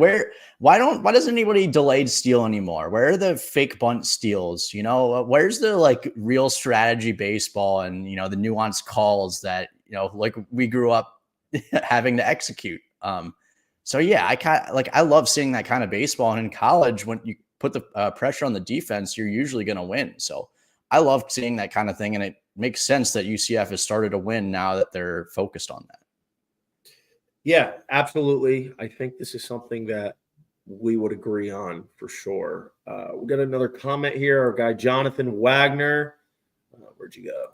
Speaker 2: why doesn't anybody delayed steal anymore? Where are the fake bunt steals? Where's the real strategy baseball and, the nuanced calls that, we grew up having to execute. So yeah, I love seeing that kind of baseball. And in college, when you put the pressure on the defense, you're usually going to win. So I love seeing that kind of thing, and it makes sense that UCF has started to win now that they're focused on that.
Speaker 1: Yeah, absolutely. I think this is something that we would agree on for sure. We got another comment here. Our guy Jonathan Wagner. Where'd you go?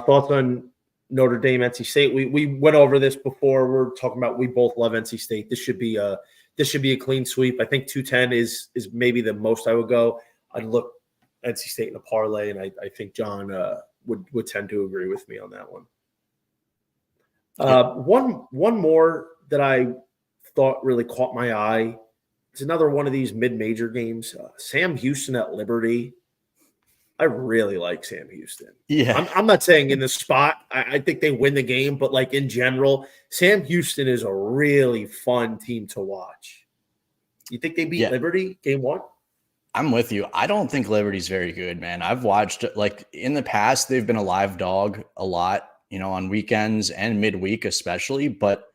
Speaker 1: Thoughts on Notre Dame, NC State? We went over this before. We're talking about we both love NC State. This should be a clean sweep. I think 210 is maybe the most I would go. I'd look NC State in a parlay, and I think John would tend to agree with me on that one. One more that I thought really caught my eye. It's another one of these mid-major games. Sam Houston at Liberty. I really like Sam Houston.
Speaker 2: Yeah.
Speaker 1: I'm not saying in the spot. I think they win the game, but like in general, Sam Houston is a really fun team to watch. You think they beat Liberty game one?
Speaker 2: I'm with you. I don't think Liberty's very good, man. I've watched, like, in the past, they've been a live dog a lot, on weekends and midweek especially, but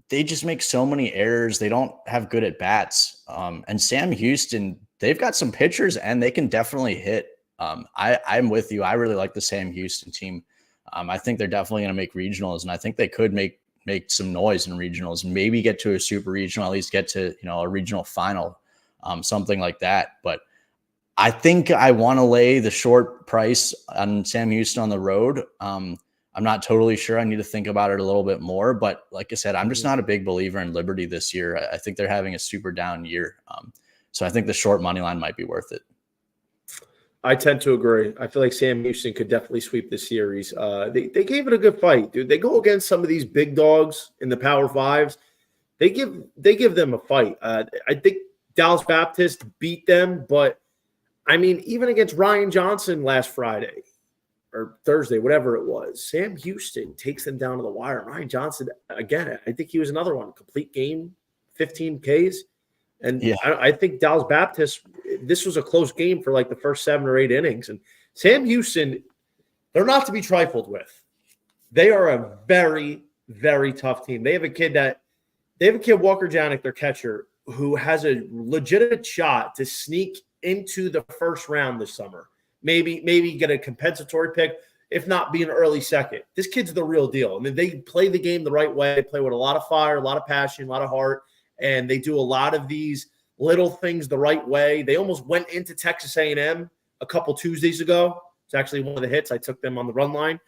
Speaker 2: they just make so many errors. They don't have good at bats. And Sam Houston, they've got some pitchers and they can definitely hit. I'm with you. I really like the Sam Houston team. I think they're definitely going to make regionals, and I think they could make some noise in regionals, maybe get to a super regional, at least get to, a regional final, something like that. But I think I want to lay the short price on Sam Houston on the road. I'm not totally sure. I need to think about it a little bit more. But like I said, I'm just not a big believer in Liberty this year. I think they're having a super down year. So I think the short money line might be worth it.
Speaker 1: I tend to agree. I feel like Sam Houston could definitely sweep this series. They gave it a good fight, dude. They go against some of these big dogs in the Power Fives. They give them a fight. I think Dallas Baptist beat them, but I mean, even against Ryan Johnson last Friday or Thursday, whatever it was, Sam Houston takes them down to the wire. Ryan Johnson, again, I think he was another one. Complete game, 15 Ks. And I think Dallas Baptist, this was a close game for like the first 7 or 8 innings. And Sam Houston, they're not to be trifled with. They are a very, very tough team. They have a kid, Walker Janik, their catcher, who has a legitimate shot to sneak into the first round this summer. Maybe get a compensatory pick, if not be an early second. This kid's the real deal. I mean, they play the game the right way. They play with a lot of fire, a lot of passion, a lot of heart, and they do a lot of these little things the right way. They almost went into Texas A&M a couple Tuesdays ago. It's actually one of the hits. I took them on the run line.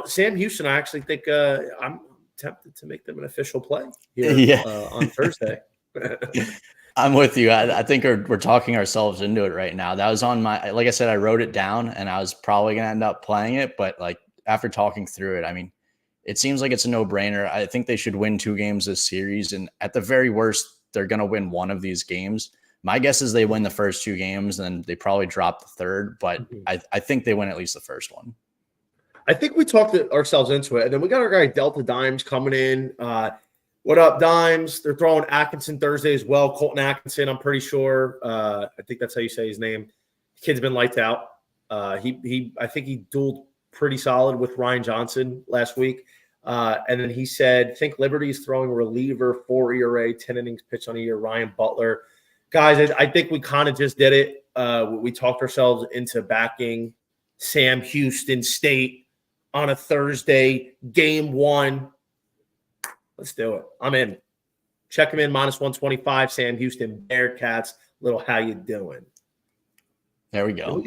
Speaker 1: Sam Houston, I actually think I'm tempted to make them an official play here on Thursday.
Speaker 2: I'm with you. I think we're talking ourselves into it right now. That was on my, like I said, I wrote it down and I was probably going to end up playing it. But like after talking through it, I mean, it seems like it's a no-brainer. I think they should win 2 games this series. And at the very worst, they're going to win one of these games. My guess is they win the first 2 games and they probably drop the third. But I think they win at least the first one.
Speaker 1: I think we talked ourselves into it. And then we got our guy Delta Dimes coming in. What up, Dimes? They're throwing Atkinson Thursday as well. Colton Atkinson, I'm pretty sure. I think that's how you say his name. The kid's been lights out. I think he dueled pretty solid with Ryan Johnson last week. And then he said, think Liberty's throwing reliever, 4 ERA, 10 innings pitched on a year, Ryan Butler. Guys, I think we kind of just did it. We talked ourselves into backing Sam Houston State on a Thursday, game 1. Let's do it. I'm in. Check him in, -125, Sam Houston Bearcats. Little how you doing?
Speaker 2: There we go.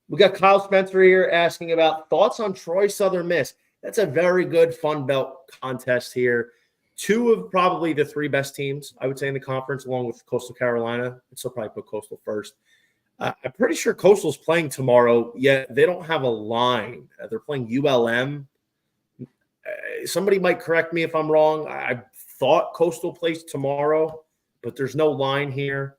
Speaker 1: We got Kyle Spencer here asking about thoughts on Troy Southern Miss. That's a very good Fun Belt contest here. 2 of probably the 3 best teams, I would say, in the conference, along with Coastal Carolina. I'd still probably put Coastal first. I'm pretty sure Coastal's playing tomorrow, yet they don't have a line. They're playing ULM. Somebody might correct me if I'm wrong. I thought Coastal plays tomorrow, but there's no line here.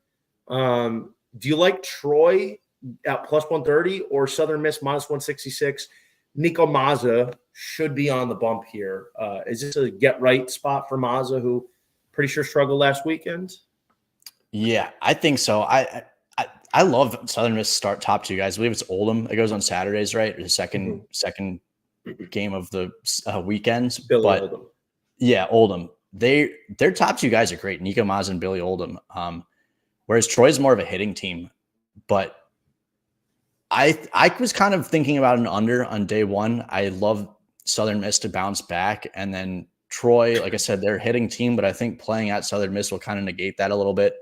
Speaker 1: Do you like Troy at +130 or Southern Miss -166? Nico Mazza should be on the bump here. Is this a get-right spot for Mazza, who pretty sure struggled last weekend?
Speaker 2: Yeah, I think so. I love Southern Miss start top 2 guys. I believe it's Oldham. It goes on Saturdays, right? The second game of the weekends.
Speaker 1: Billy
Speaker 2: but
Speaker 1: Oldham.
Speaker 2: Yeah, Oldham. Their top 2 guys are great, Nico Mazza and Billy Oldham. Whereas Troy's more of a hitting team. But I was kind of thinking about an under on day 1. I love Southern Miss to bounce back and then Troy, like I said, they're a hitting team, but I think playing at Southern Miss will kind of negate that a little bit.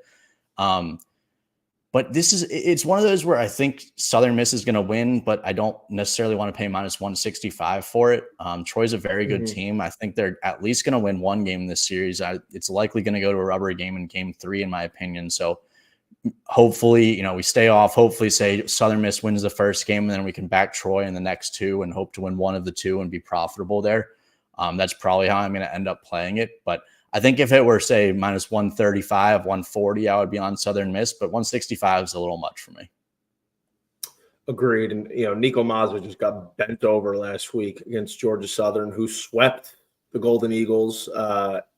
Speaker 2: But it's one of those where I think Southern Miss is going to win, but I don't necessarily want to pay minus 165 for it. Troy's a very good team. I think they're at least going to win one game in this series. It's likely going to go to a rubber game in game 3, in my opinion. So hopefully, we stay off. Hopefully, say Southern Miss wins the first game, and then we can back Troy in the next 2 and hope to win one of the 2 and be profitable there. That's probably how I'm going to end up playing it. But I think if it were, say, minus 135, 140, I would be on Southern Miss, but 165 is a little much for me.
Speaker 1: Agreed. And, Nico Mazza just got bent over last week against Georgia Southern, who swept the Golden Eagles.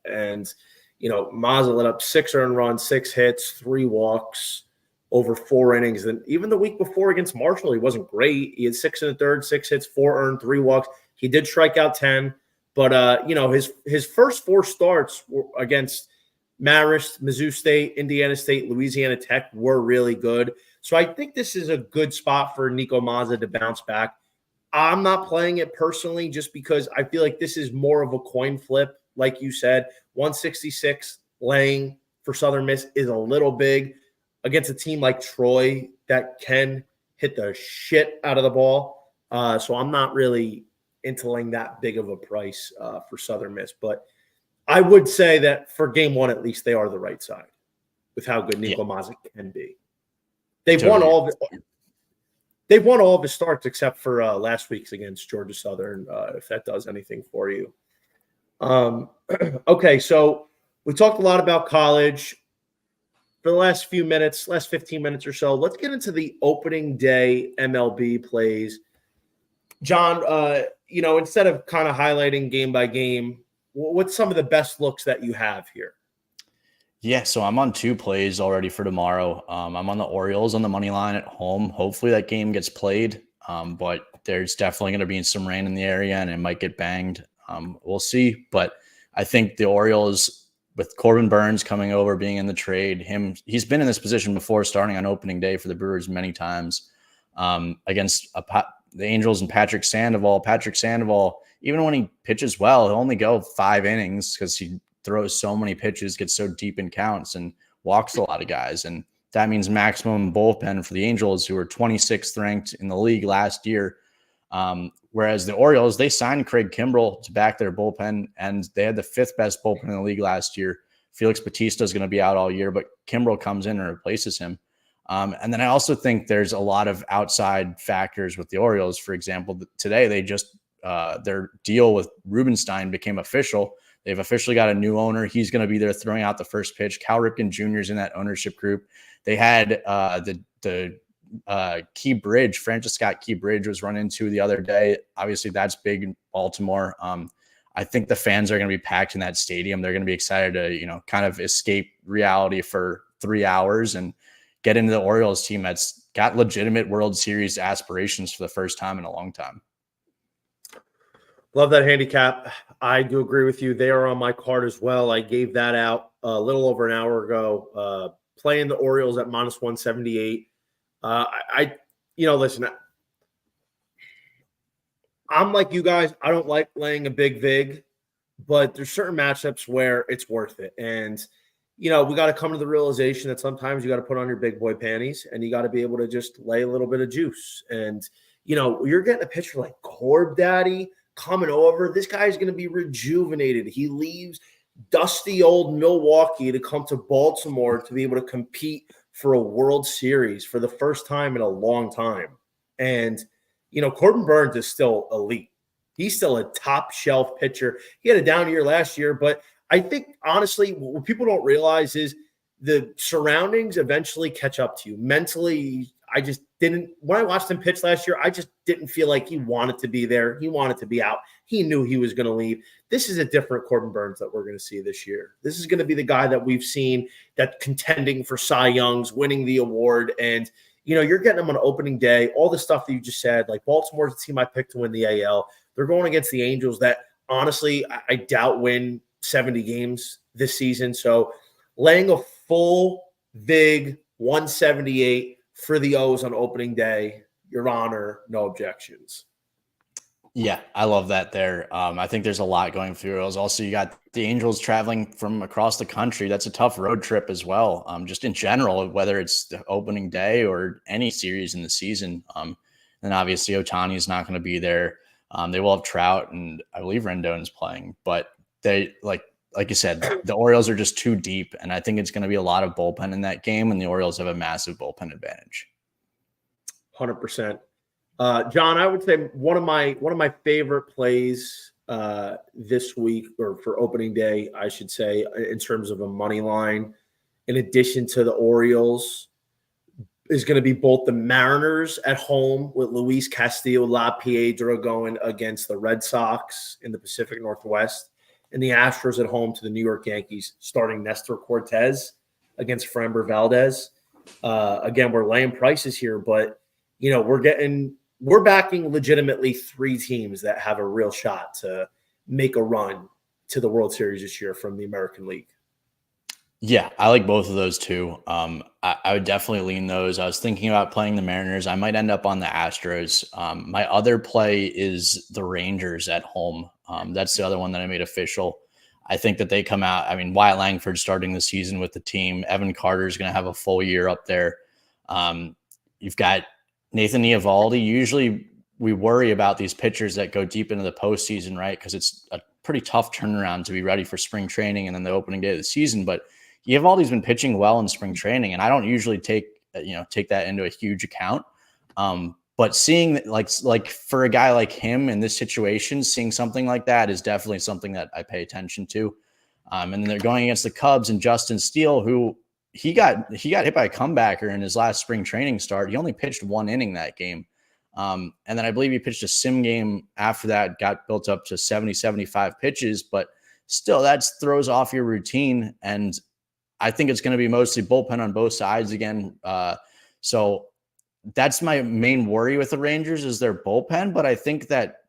Speaker 1: And Mazza let up 6 earned runs, 6 hits, 3 walks over 4 innings. And even the week before against Marshall, he wasn't great. He had 6 1/3, 6 hits, 4 earned, 3 walks. He did strike out 10. But, his first 4 starts were against Marist, Mizzou State, Indiana State, Louisiana Tech were really good. So I think this is a good spot for Nico Mazza to bounce back. I'm not playing it personally just because I feel like this is more of a coin flip. Like you said, 166 laying for Southern Miss is a little big against a team like Troy that can hit the shit out of the ball. So I'm not really into laying that big of a price for Southern Miss. But I would say that for game 1, at least, they are the right side with how good Nico Mazza can be. They've won all of his starts except for last week's against Georgia Southern, if that does anything for you. Okay, so we talked a lot about college. For the last 15 minutes or so, let's get into the opening day MLB plays. John, instead of kind of highlighting game by game, what's some of the best looks that you have here?
Speaker 2: Yeah, so I'm on 2 plays already for tomorrow. I'm on the Orioles on the money line at home. Hopefully that game gets played, but there's definitely going to be some rain in the area and it might get banged. We'll see, but I think the Orioles, with Corbin Burns coming over, being in the trade, he's been in this position before, starting on opening day for the Brewers many times against the Angels and Patrick Sandoval. Patrick Sandoval, even when he pitches well, he'll only go 5 innings because he throws so many pitches, gets so deep in counts, and walks a lot of guys. And that means maximum bullpen for the Angels, who were 26th ranked in the league last year. Whereas the Orioles, they signed Craig Kimbrell to back their bullpen, and they had the 5th best bullpen in the league last year. Felix Bautista is going to be out all year, but Kimbrell comes in and replaces him. And then I also think there's a lot of outside factors with the Orioles. For example, today they just their deal with Rubenstein became official. They've officially got a new owner. He's going to be there throwing out the first pitch. Cal Ripken Jr. is in that ownership group. They had the Key Bridge, Francis Scott Key Bridge was run into the other day. Obviously, that's big in Baltimore. I think the fans are going to be packed in that stadium. They're going to be excited to, kind of escape reality for 3 hours and get into the Orioles team that's got legitimate World Series aspirations for the first time in a long time.
Speaker 1: Love that handicap. I do agree with you. They are on my card as well. I gave that out a little over an hour ago. Playing the Orioles at minus 178. Listen, I'm like you guys. I don't like laying a big vig, but there's certain matchups where it's worth it. And, we got to come to the realization that sometimes you got to put on your big boy panties and you got to be able to just lay a little bit of juice. And, you're getting a pitcher like Corb Daddy coming over. This guy's going to be rejuvenated. He leaves dusty old Milwaukee to come to Baltimore to be able to compete for a World Series for the first time in a long time. And, Corbin Burns is still elite. He's still a top shelf pitcher. He had a down year last year, but I think, honestly, what people don't realize is the surroundings eventually catch up to you. Mentally, when I watched him pitch last year, I just didn't feel like he wanted to be there. He wanted to be out. He knew he was going to leave. This is a different Corbin Burns that we're going to see this year. This is going to be the guy that we've seen that contending for Cy Youngs, winning the award. And, you're getting him on opening day. All the stuff that you just said, like Baltimore's the team I picked to win the AL. They're going against the Angels that, honestly, I doubt win 70 games this season. So laying a full VIG 178 for the O's on opening day, Your Honor, no objections.
Speaker 2: Yeah, I love that there. I think there's a lot going through Orioles. Also, you got the Angels traveling from across the country. That's a tough road trip as well. Just in general, whether it's the opening day or any series in the season. And obviously Otani is not going to be there. They will have Trout, and I believe Rendon's playing, but they like you said, the Orioles are just too deep, and I think it's going to be a lot of bullpen in that game, and the Orioles have a massive bullpen advantage.
Speaker 1: 100%. John, I would say one of my favorite plays this week, or for opening day, I should say, in terms of a money line, in addition to the Orioles, is going to be both the Mariners at home with Luis Castillo La Piedra going against the Red Sox in the Pacific Northwest, and the Astros at home to the New York Yankees, starting Nestor Cortez against Framber Valdez. Again, we're laying prices here, but we're backing legitimately 3 teams that have a real shot to make a run to the World Series this year from the American League.
Speaker 2: Yeah, I like both of those too. I would definitely lean those. I was thinking about playing the Mariners. I might end up on the Astros. My other play is the Rangers at home. That's the other one that I made official. I think that they come out. I mean, Wyatt Langford starting the season with the team. Evan Carter is going to have a full year up there. You've got Nathan Eovaldi. Usually we worry about these pitchers that go deep into the postseason, right? Because it's a pretty tough turnaround to be ready for spring training and then the opening day of the season. But Eovaldi's been pitching well in spring training, and I don't usually take that into a huge account. But seeing like for a guy like him in this situation, seeing something like that is definitely something that I pay attention to. And then they're going against the Cubs and Justin Steele, who he got hit by a comebacker in his last spring training start. He only pitched 1 inning that game. And then I believe he pitched a sim game after that, got built up to 70, 75 pitches, but still that throws off your routine. And I think it's going to be mostly bullpen on both sides again. So that's my main worry with the Rangers is their bullpen. But I think that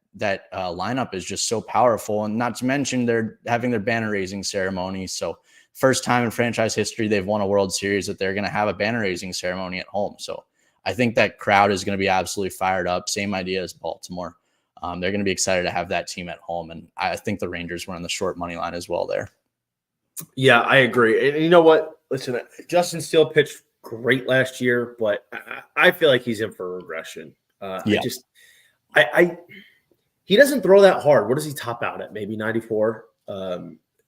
Speaker 2: lineup is just so powerful, and not to mention they're having their banner raising ceremony. So first time in franchise history they've won a World Series that they're going to have a banner raising ceremony at home. So I think that crowd is going to be absolutely fired up. Same idea as Baltimore. They're going to be excited to have that team at home, and I think the Rangers were on the short money line as well there.
Speaker 1: Yeah, I agree. And you know what? Listen, Justin Steele pitched great last year, but I feel like he's in for a regression.
Speaker 2: Yeah.
Speaker 1: He doesn't throw that hard. What does he top out at? Maybe 94.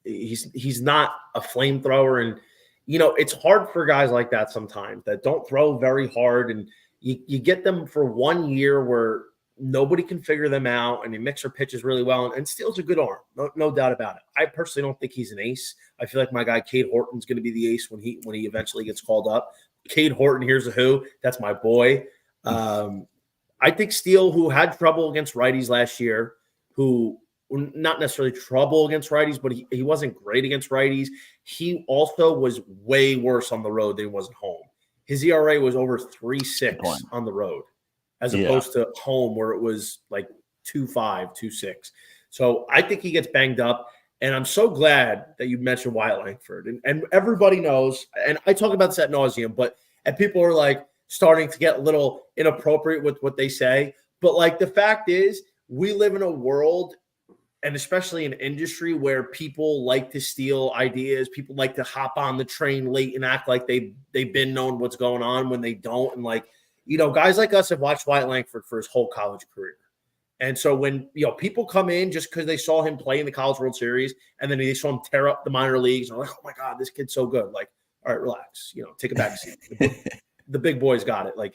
Speaker 1: He's not a flamethrower, and it's hard for guys like that sometimes that don't throw very hard, and you get them for 1 year where nobody can figure them out, and he mixer pitches really well, and Steele's a good arm, no doubt about it. I personally don't think he's an ace. I feel like my guy Cade Horton's going to be the ace when he eventually gets called up. Cade Horton, here's a who. That's my boy. I think Steele, who had trouble against righties last year, who not necessarily trouble against righties, but he wasn't great against righties. He also was way worse on the road than he was at home. His ERA was over 3.6 on the road, as opposed to home where it was like 2.5, 2.6. So I think he gets banged up. And I'm so glad that you mentioned Wyatt Langford. And everybody knows, and I talk about this ad nauseum, and people are like starting to get a little inappropriate with what they say. But like the fact is, we live in a world, and especially an industry, where people like to steal ideas. People like to hop on the train late and act like they've been known what's going on when they don't. And guys like us have watched Wyatt Langford for his whole college career. And so when, people come in just because they saw him play in the College World Series and then they saw him tear up the minor leagues and they're like, oh my God, this kid's so good. Like, all right, relax, take a back seat. The big boy's got it. Like,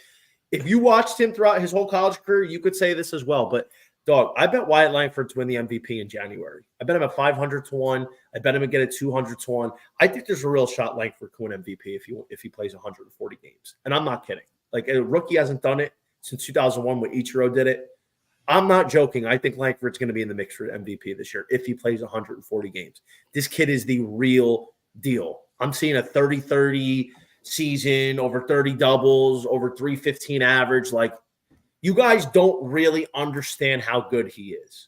Speaker 1: if you watched him throughout his whole college career, you could say this as well. But dog, I bet Wyatt Langford to win the MVP in January. I bet him at 500 to 1. I bet him to get at 200 to 1. I think there's a real shot Langford could win MVP if he plays 140 games. And I'm not kidding. Like, a rookie hasn't done it since 2001 when Ichiro did it. I'm not joking. I think Langford's going to be in the mix for MVP this year if he plays 140 games. This kid is the real deal. I'm seeing a 30-30 season, over 30 doubles, over 315 average. Like, you guys don't really understand how good he is.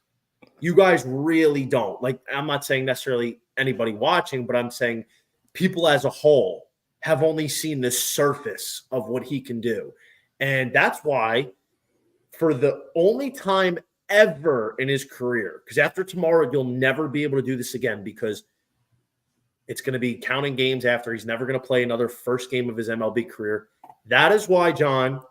Speaker 1: You guys really don't. Like, I'm not saying necessarily anybody watching, but I'm saying people as a whole have only seen the surface of what he can do. And that's why, for the only time ever in his career, because after tomorrow, you'll never be able to do this again because it's going to be counting games after. He's never going to play another first game of his MLB career. That is why, John,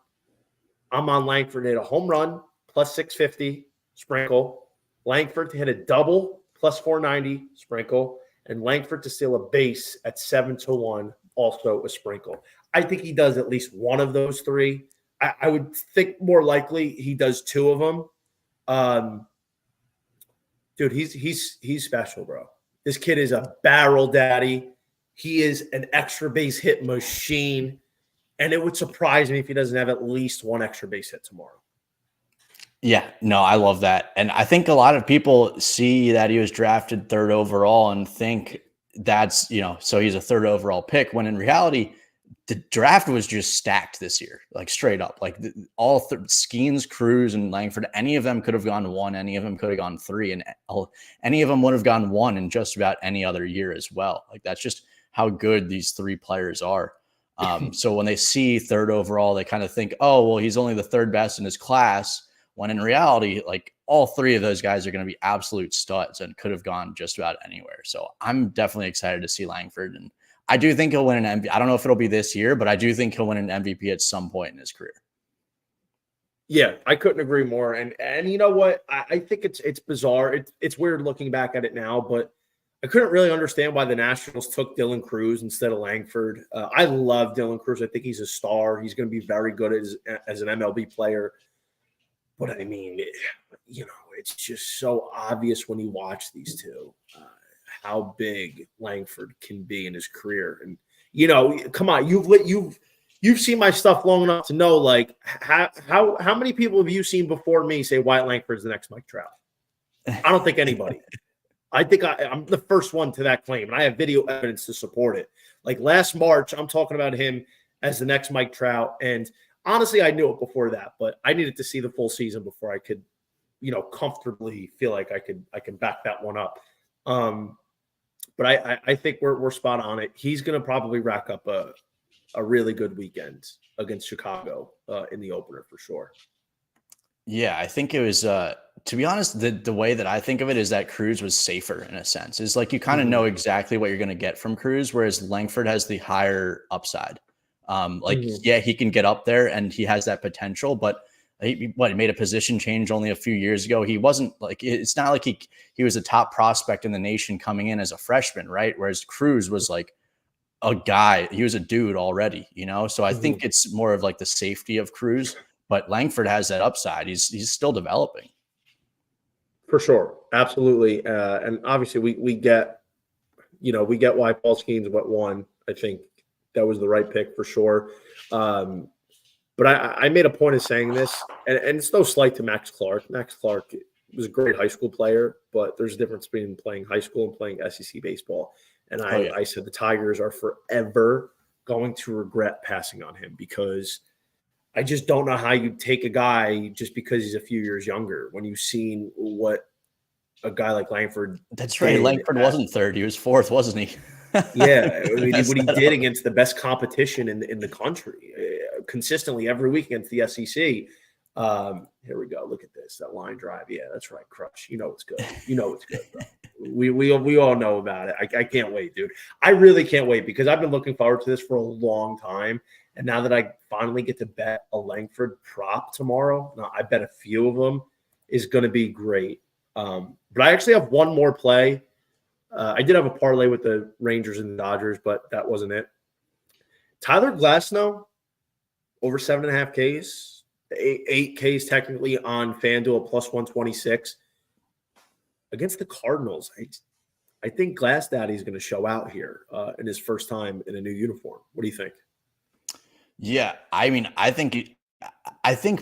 Speaker 1: I'm on Langford to hit a home run plus 650 sprinkle, Langford to hit a double plus 490 sprinkle, and Langford to steal a base at 7-1 also a sprinkle. I think he does at least one of those three. I would think more likely he does two of them. Dude, he's special, bro. This kid is a barrel daddy. He is an extra base hit machine. And it would surprise me if he doesn't have at least one extra base hit tomorrow.
Speaker 2: Yeah, no, I love that. And I think a lot of people see that he was drafted 3rd overall and think that's, so he's a 3rd overall pick, when in reality, the draft was just stacked this year, like straight up. Like all Skeens, Cruz, and Langford, any of them could have gone 1, any of them could have gone 3, and any of them would have gone 1 in just about any other year as well. Like that's just how good these 3 players are. So when they see 3rd overall, they kind of think, oh, well, he's only the 3rd best in his class, when in reality, like all 3 of those guys are going to be absolute studs and could have gone just about anywhere. So I'm definitely excited to see Langford, and I do think he'll win an MVP. I don't know if it'll be this year, but I do think he'll win an MVP at some point in his career.
Speaker 1: Yeah, I couldn't agree more. And you know what? I think it's bizarre. It's weird looking back at it now, but I couldn't really understand why the Nationals took Dylan Cruz instead of Langford. I love Dylan Cruz. I think he's a star. He's going to be very good as an MLB player. But I mean, it's just so obvious when you watch these two how big Langford can be in his career. And come on, you've seen my stuff long enough to know, like, how many people have you seen before me say Wyatt Langford's the next Mike Trout? I don't think anybody. I think I'm the first one to that claim, and I have video evidence to support it. Like last March, I'm talking about him as the next Mike Trout, and honestly, I knew it before that, but I needed to see the full season before I could, comfortably feel like I can back that one up. But I think we're spot on it. He's going to probably rack up a really good weekend against Chicago in the opener for sure.
Speaker 2: Yeah, I think it was, to be honest, the way that I think of it is that Cruz was safer in a sense. It's like you kind of know exactly what you're going to get from Cruz, whereas Langford has the higher upside. Yeah, he can get up there and he has that potential, but he made a position change only a few years ago. He wasn't like, it's not like he was a top prospect in the nation coming in as a freshman, right? Whereas Cruz was like a guy, he was a dude already, So I think it's more of like the safety of Cruz, but Langford has that upside. He's still developing.
Speaker 1: For sure. Absolutely. And obviously we get why Paul Skeens went 1. I think that was the right pick for sure. But I made a point of saying this, and it's no slight to Max Clark. Max Clark was a great high school player, but there's a difference between playing high school and playing SEC baseball. And I said the Tigers are forever going to regret passing on him, because I just don't know how you take a guy just because he's a few years younger when you've seen what a guy like Langford.
Speaker 2: That's right. Langford wasn't 3rd. He was 4th, wasn't he?
Speaker 1: Yeah. I mean, what he did against the best competition in the country consistently every week against the SEC. Here we go. Look at this. That line drive. Yeah, that's right. Crush. It's good. It's good, bro. We all know about it. I can't wait, dude. I really can't wait, because I've been looking forward to this for a long time. And now that I finally get to bet a Langford prop tomorrow, I bet a few of them, is going to be great. But I actually have one more play. I did have a parlay with the Rangers and the Dodgers, but that wasn't it. Tyler Glasnow, over 7.5 Ks, 8 Ks technically on FanDuel, plus 126 against the Cardinals. I think Glass Daddy is going to show out here in his first time in a new uniform. What do you think?
Speaker 2: Yeah, I mean, I think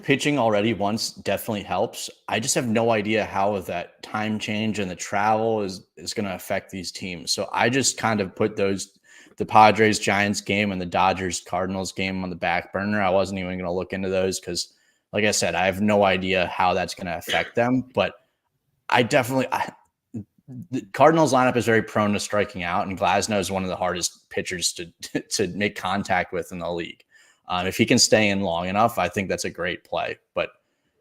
Speaker 2: pitching already once definitely helps. I just have no idea how that time change and the travel is going to affect these teams. So I just kind of put the Padres Giants game and the Dodgers Cardinals game on the back burner. I wasn't even going to look into those because, like I said, I have no idea how that's going to affect them. But the Cardinals lineup is very prone to striking out, and Glasnow is one of the hardest pitchers to make contact with in the league. If he can stay in long enough, I think that's a great play. But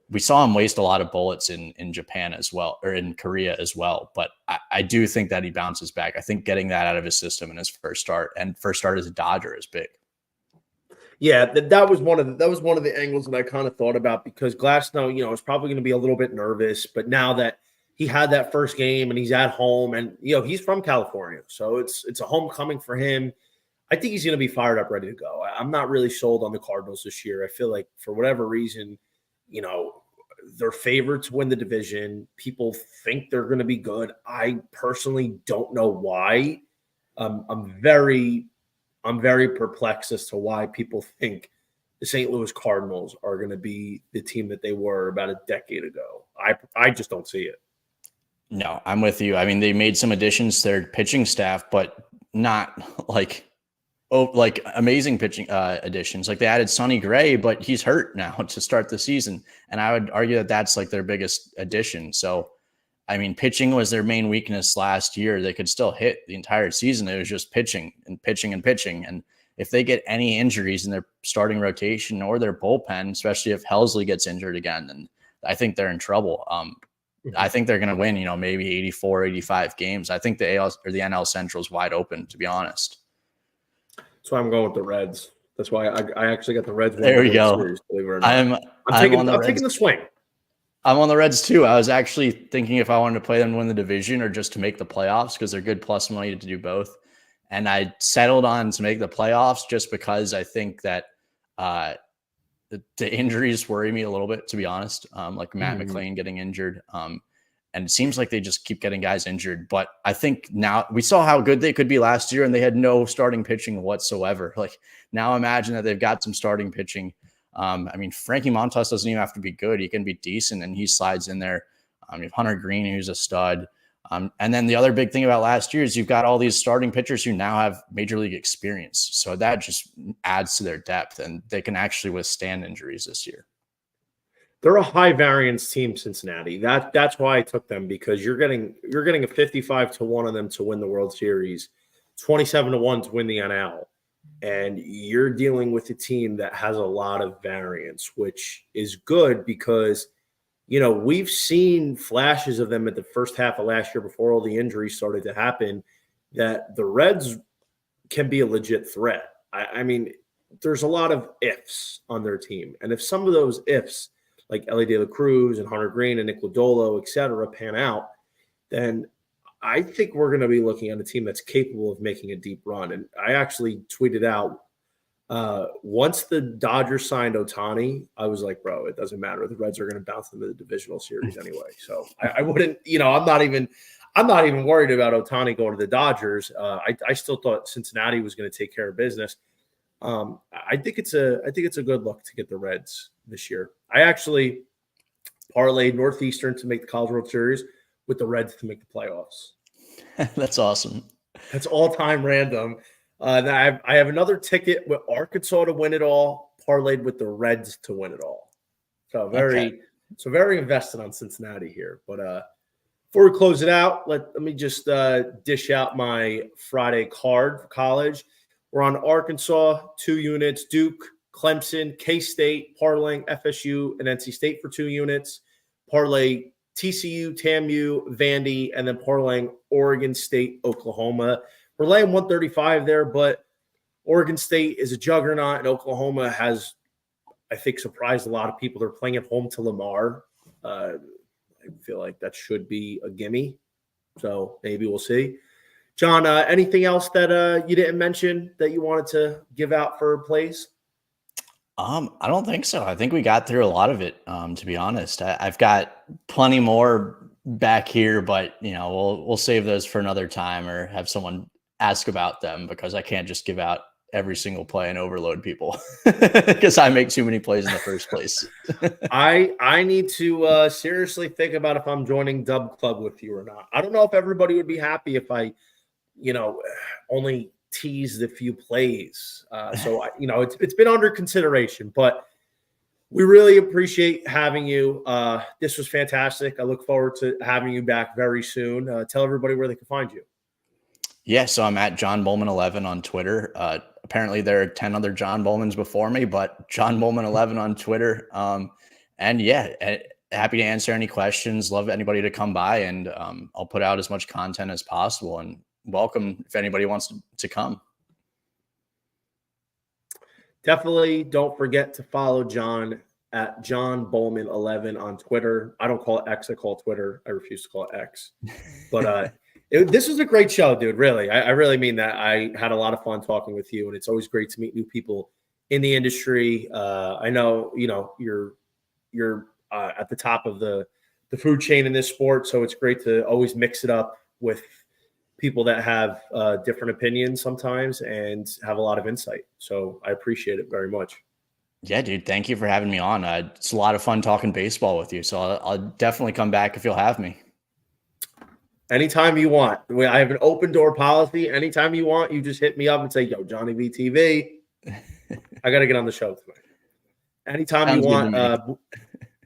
Speaker 2: we saw him waste a lot of bullets in Japan as well, or in Korea as well. But I do think that he bounces back. I think getting that out of his system in his first start as a Dodger is big.
Speaker 1: Yeah, that was one of the angles that I kind of thought about, because Glasnow, is probably going to be a little bit nervous, but now that he had that first game and he's at home, and he's from California, so it's a homecoming for him. I think he's going to be fired up, ready to go. I'm not really sold on the Cardinals this year. I feel like for whatever reason, they're favored to win the division. People think they're going to be good. I personally don't know why. I'm very perplexed as to why people think the St. Louis Cardinals are going to be the team that they were about a decade ago. I just don't see it.
Speaker 2: No, I'm with you. I mean, they made some additions to their pitching staff, but not like amazing pitching additions. Like they added Sonny Gray, but he's hurt now to start the season. And I would argue that that's like their biggest addition. So, I mean, pitching was their main weakness last year. They could still hit the entire season. It was just pitching and pitching and pitching. And if they get any injuries in their starting rotation or their bullpen, especially if Helsley gets injured again, then I think they're in trouble. I think they're going to win, maybe 84, 85 games. I think the AL or the NL Central is wide open, to be honest.
Speaker 1: That's why I'm going with the Reds. That's why I actually got the Reds.
Speaker 2: There we go.
Speaker 1: Series, believe it or not.
Speaker 2: I'm
Speaker 1: taking the swing.
Speaker 2: I'm on the Reds too. I was actually thinking if I wanted to play them to win the division or just to make the playoffs, because they're good plus money to do both. And I settled on to make the playoffs just because I think that the injuries worry me a little bit, to be honest. Like Matt McClain getting injured. And it seems like they just keep getting guys injured. But I think now we saw how good they could be last year, and they had no starting pitching whatsoever. Like now imagine that they've got some starting pitching. I mean, Frankie Montas doesn't even have to be good. He can be decent, and he slides in there. You have Hunter Green, who's a stud. And then the other big thing about last year is you've got all these starting pitchers who now have major league experience. So that just adds to their depth, and they can actually withstand injuries this year.
Speaker 1: They're a high variance team, Cincinnati. That's why I took them, because you're getting a 55-1 of them to win the World Series, 27-1 to win the NL, and you're dealing with a team that has a lot of variance, which is good because we've seen flashes of them at the first half of last year before all the injuries started to happen, that the Reds can be a legit threat. I mean, there's a lot of ifs on their team, and if some of those ifs, like Ellie De La Cruz and Hunter Green and Nick Lodolo, et cetera, pan out, then I think we're going to be looking at a team that's capable of making a deep run. And I actually tweeted out, once the Dodgers signed Ohtani, I was like, bro, it doesn't matter. The Reds are going to bounce into the divisional series anyway. So I wouldn't, I'm not even worried about Ohtani going to the Dodgers. I still thought Cincinnati was going to take care of business. I think it's a good look to get the Reds this year. I actually parlayed Northeastern to make the College World Series with the Reds to make the playoffs.
Speaker 2: That's awesome.
Speaker 1: That's all-time random. I have another ticket with Arkansas to win it all, parlayed with the Reds to win it all. So very invested on Cincinnati here. But before we close it out, let me just dish out my Friday card for college. We're on Arkansas, 2 units, Duke, Clemson, K-State, parlaying FSU and NC State for 2 units, parlay TCU, TAMU, Vandy, and then parlaying Oregon State, Oklahoma. We're laying 135 there, but Oregon State is a juggernaut, and Oklahoma has, I think, surprised a lot of people. They're playing at home to Lamar. I feel like that should be a gimme, so maybe we'll see. John, anything else that you didn't mention that you wanted to give out for plays?
Speaker 2: I don't think so. I think we got through a lot of it, to be honest. I've got plenty more back here, but we'll save those for another time or have someone ask about them, because I can't just give out every single play and overload people because I make too many plays in the first place.
Speaker 1: I need to seriously think about if I'm joining Dub Club with you or not. I don't know if everybody would be happy if I only teased a few plays. So it's been under consideration, but we really appreciate having you. This was fantastic. I look forward to having you back very soon. Tell everybody where they can find you.
Speaker 2: Yeah, so I'm at John Bollman 11 on Twitter. Apparently there are 10 other John Bollmans before me, but John Bollman 11 on Twitter. And yeah, happy to answer any questions. Love anybody to come by, and I'll put out as much content as possible, and welcome if anybody wants to come.
Speaker 1: Definitely don't forget to follow John at John Bollman 11 on Twitter. I don't call it X, I call it Twitter. I refuse to call it X. But this was a great show, dude. Really. I really mean that. I had a lot of fun talking with you, and it's always great to meet new people in the industry. I know, you're at the top of the food chain in this sport, so it's great to always mix it up with people that have different opinions sometimes and have a lot of insight. So I appreciate it very much.
Speaker 2: Yeah, dude. Thank you for having me on. It's a lot of fun talking baseball with you. So I'll definitely come back if you'll have me.
Speaker 1: Anytime you want. I have an open door policy. Anytime you want, you just hit me up and say, yo, JohnnyVTV, I got to get on the show tonight. Anytime
Speaker 2: Sounds
Speaker 1: you want.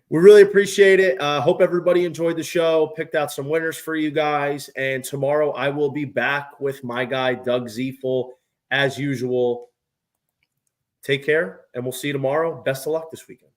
Speaker 1: We really appreciate it. Hope everybody enjoyed the show. Picked out some winners for you guys. And tomorrow I will be back with my guy, Doug Ziefel, as usual. Take care, and we'll see you tomorrow. Best of luck this weekend.